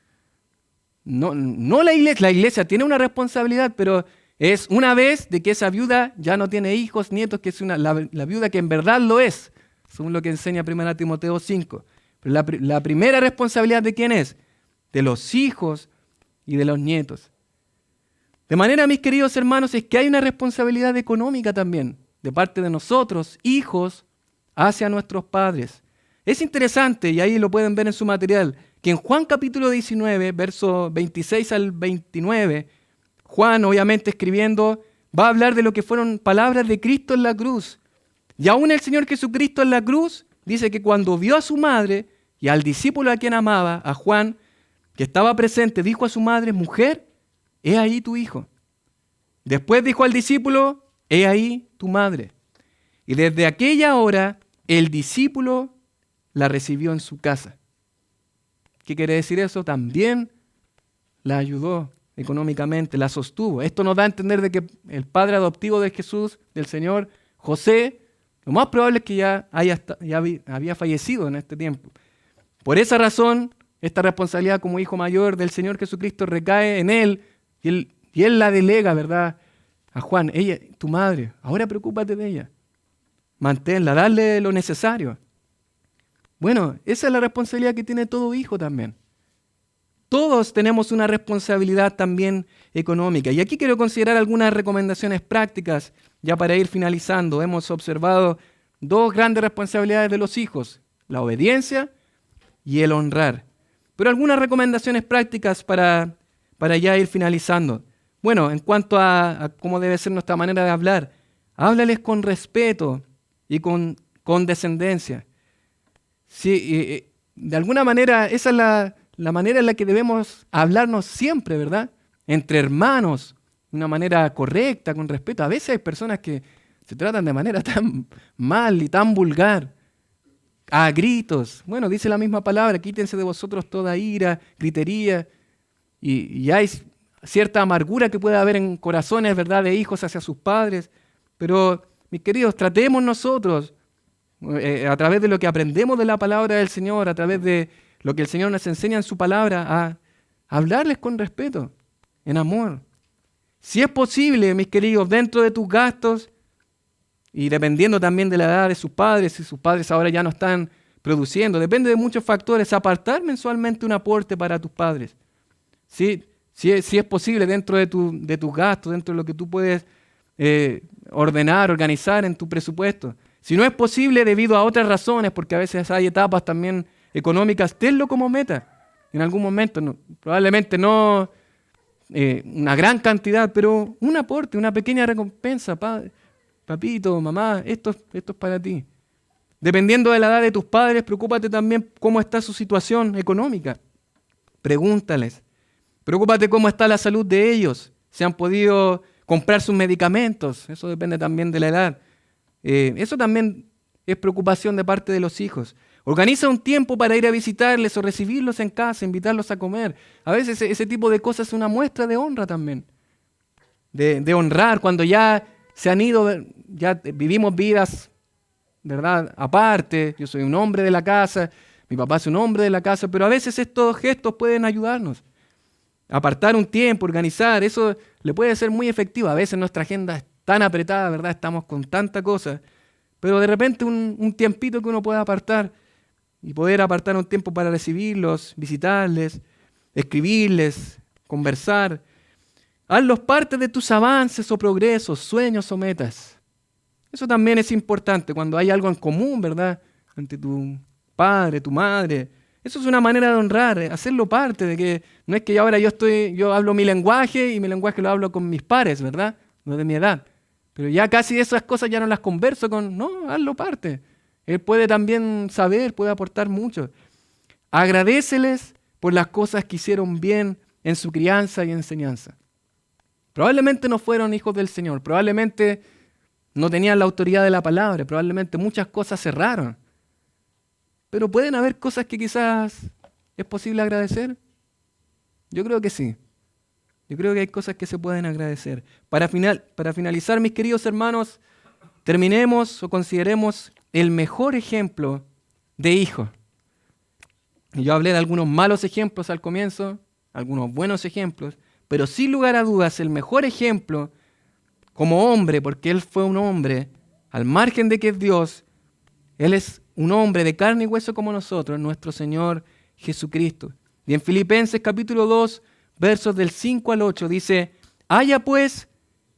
No la iglesia. La iglesia tiene una responsabilidad, pero es una vez de que esa viuda ya no tiene hijos, nietos, que es la viuda que en verdad lo es, según lo que enseña 1 Timoteo 5. Pero la primera responsabilidad ¿de quién es? De los hijos y de los nietos. De manera, mis queridos hermanos, es que hay una responsabilidad económica también, de parte de nosotros, hijos, hacia nuestros padres. Es interesante, y ahí lo pueden ver en su material, que en Juan capítulo 19, versos 26 al 29, Juan, obviamente escribiendo, va a hablar de lo que fueron palabras de Cristo en la cruz. Y aún el Señor Jesucristo en la cruz dice que cuando vio a su madre y al discípulo a quien amaba, a Juan, que estaba presente, dijo a su madre, mujer, he ahí tu hijo. Después dijo al discípulo, he ahí tu madre. Y desde aquella hora el discípulo la recibió en su casa. ¿Qué quiere decir eso? También la ayudó económicamente, la sostuvo. Esto nos da a entender de que el padre adoptivo de Jesús, del Señor, José, lo más probable es que ya había fallecido en este tiempo. Por esa razón, esta responsabilidad como hijo mayor del Señor Jesucristo recae en él y él la delega, ¿verdad?, a Juan. Ella, tu madre, ahora preocúpate de ella. Manténla, dale lo necesario. Bueno, esa es la responsabilidad que tiene todo hijo también. Todos tenemos una responsabilidad también económica. Y aquí quiero considerar algunas recomendaciones prácticas ya para ir finalizando. Hemos observado dos grandes responsabilidades de los hijos, la obediencia y el honrar. Pero algunas recomendaciones prácticas para ya ir finalizando. Bueno, en cuanto a cómo debe ser nuestra manera de hablar, háblales con respeto y con condescendencia. Sí, de alguna manera, esa es la manera en la que debemos hablarnos siempre, ¿verdad? Entre hermanos, de una manera correcta, con respeto. A veces hay personas que se tratan de manera tan mal y tan vulgar, a gritos. Bueno, dice la misma palabra, quítense de vosotros toda ira, gritería, y hay cierta amargura que puede haber en corazones, ¿verdad?, de hijos hacia sus padres. Pero, mis queridos, tratemos nosotros, a través de lo que aprendemos de la palabra del Señor, a través de lo que el Señor nos enseña en su palabra, a hablarles con respeto, en amor. Si es posible, mis queridos, dentro de tus gastos, y dependiendo también de la edad de sus padres, si sus padres ahora ya no están produciendo, depende de muchos factores, apartar mensualmente un aporte para tus padres. Si es posible dentro de tus gastos, dentro de lo que tú puedes ordenar, organizar en tu presupuesto. Si no es posible debido a otras razones, porque a veces hay etapas también económicas, tenlo como meta en algún momento. Probablemente no una gran cantidad, pero un aporte, una pequeña recompensa. Papito, mamá, esto es para ti. Dependiendo de la edad de tus padres, preocúpate también cómo está su situación económica. Pregúntales. Preocúpate cómo está la salud de ellos. Si han podido comprar sus medicamentos. Eso depende también de la edad. Eso también es preocupación de parte de los hijos. Organiza un tiempo para ir a visitarles o recibirlos en casa, invitarlos a comer. A veces ese tipo de cosas es una muestra de honra también. De honrar cuando ya se han ido, ya vivimos vidas, ¿verdad?, aparte. Yo soy un hombre de la casa, mi papá es un hombre de la casa, pero a veces estos gestos pueden ayudarnos. Apartar un tiempo, organizar, eso le puede ser muy efectivo. A veces nuestra agenda es tan apretada, ¿verdad? Estamos con tanta cosa, pero de repente un tiempito que uno pueda apartar y poder apartar un tiempo para recibirlos, visitarles, escribirles, conversar. Hazlos parte de tus avances o progresos, sueños o metas. Eso también es importante cuando hay algo en común, ¿verdad?, entre tu padre, tu madre. Eso es una manera de honrar, hacerlo parte de que no es que ahora yo hablo mi lenguaje y mi lenguaje lo hablo con mis pares, ¿verdad?, no de mi edad. Pero ya casi esas cosas ya no las converso no, hazlo parte. Él puede también saber, puede aportar mucho. Agradéceles por las cosas que hicieron bien en su crianza y enseñanza. Probablemente no fueron hijos del Señor, probablemente no tenían la autoridad de la palabra, probablemente muchas cosas se erraron. Pero pueden haber cosas que quizás es posible agradecer. Yo creo que sí. Yo creo que hay cosas que se pueden agradecer. Para finalizar, mis queridos hermanos, terminemos o consideremos el mejor ejemplo de hijo. Yo hablé de algunos malos ejemplos al comienzo, algunos buenos ejemplos, pero sin lugar a dudas el mejor ejemplo como hombre, porque él fue un hombre, al margen de que es Dios, él es un hombre de carne y hueso como nosotros, nuestro Señor Jesucristo. Y en Filipenses capítulo 2, versos del 5 al 8, dice: haya pues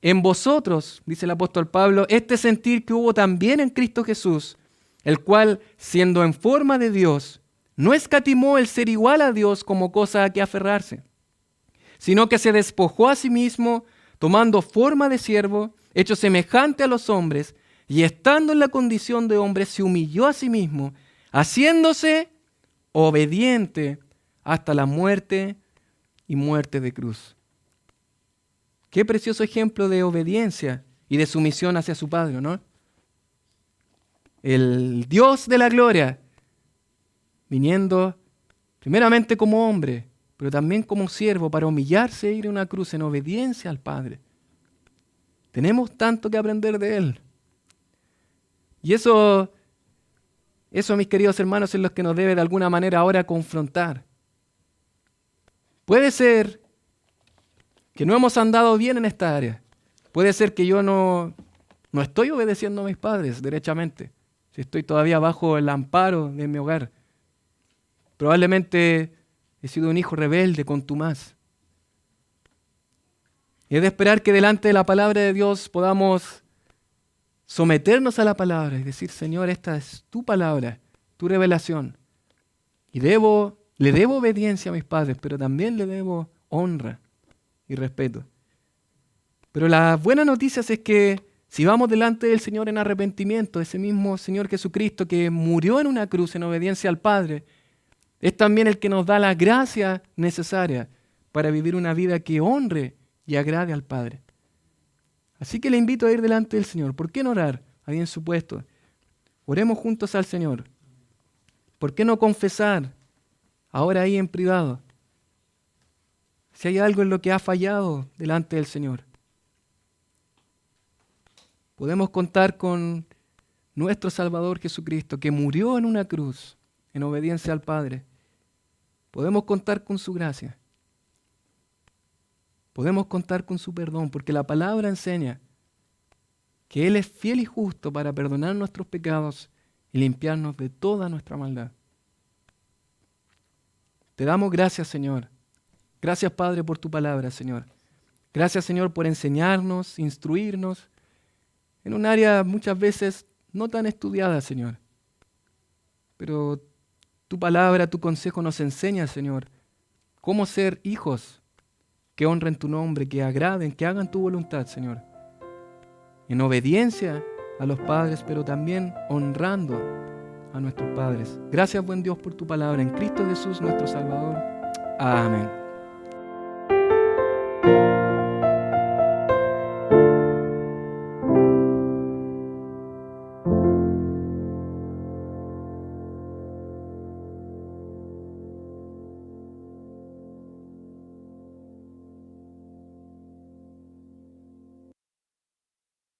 en vosotros, dice el apóstol Pablo, este sentir que hubo también en Cristo Jesús, el cual, siendo en forma de Dios, no escatimó el ser igual a Dios como cosa a que aferrarse, sino que se despojó a sí mismo, tomando forma de siervo, hecho semejante a los hombres, y estando en la condición de hombre, se humilló a sí mismo, haciéndose obediente hasta la muerte y muerte de cruz. Qué precioso ejemplo de obediencia y de sumisión hacia su Padre, ¿no? El Dios de la gloria, viniendo primeramente como hombre, pero también como siervo para humillarse e ir a una cruz en obediencia al Padre. Tenemos tanto que aprender de Él. Y eso, mis queridos hermanos, es lo que nos debe de alguna manera ahora confrontar. Puede ser que no hemos andado bien en esta área. Puede ser que yo no estoy obedeciendo a mis padres derechamente. Si estoy todavía bajo el amparo de mi hogar. Probablemente he sido un hijo rebelde, contumaz. Y es de esperar que delante de la palabra de Dios podamos someternos a la palabra y decir, Señor, esta es tu palabra, tu revelación. Y le debo obediencia a mis padres, pero también le debo honra y respeto. Pero la buena noticia es que si vamos delante del Señor en arrepentimiento, ese mismo Señor Jesucristo que murió en una cruz en obediencia al Padre, es también el que nos da la gracia necesaria para vivir una vida que honre y agrade al Padre. Así que le invito a ir delante del Señor. ¿Por qué no orar ahí en su puesto? Oremos juntos al Señor. ¿Por qué no confesar ahora ahí en privado si hay algo en lo que ha fallado delante del Señor? Podemos contar con nuestro Salvador Jesucristo, que murió en una cruz en obediencia al Padre. Podemos contar con su gracia. Podemos contar con su perdón, porque la palabra enseña que Él es fiel y justo para perdonar nuestros pecados y limpiarnos de toda nuestra maldad. Te damos gracias, Señor. Gracias, Padre, por tu palabra, Señor. Gracias, Señor, por enseñarnos, instruirnos en un área muchas veces no tan estudiada, Señor. Pero tu palabra, tu consejo nos enseña, Señor, cómo ser hijos que honren tu nombre, que agraden, que hagan tu voluntad, Señor. En obediencia a los padres, pero también honrando a nuestros padres. Gracias, buen Dios, por tu palabra. En Cristo Jesús, nuestro Salvador. Amén.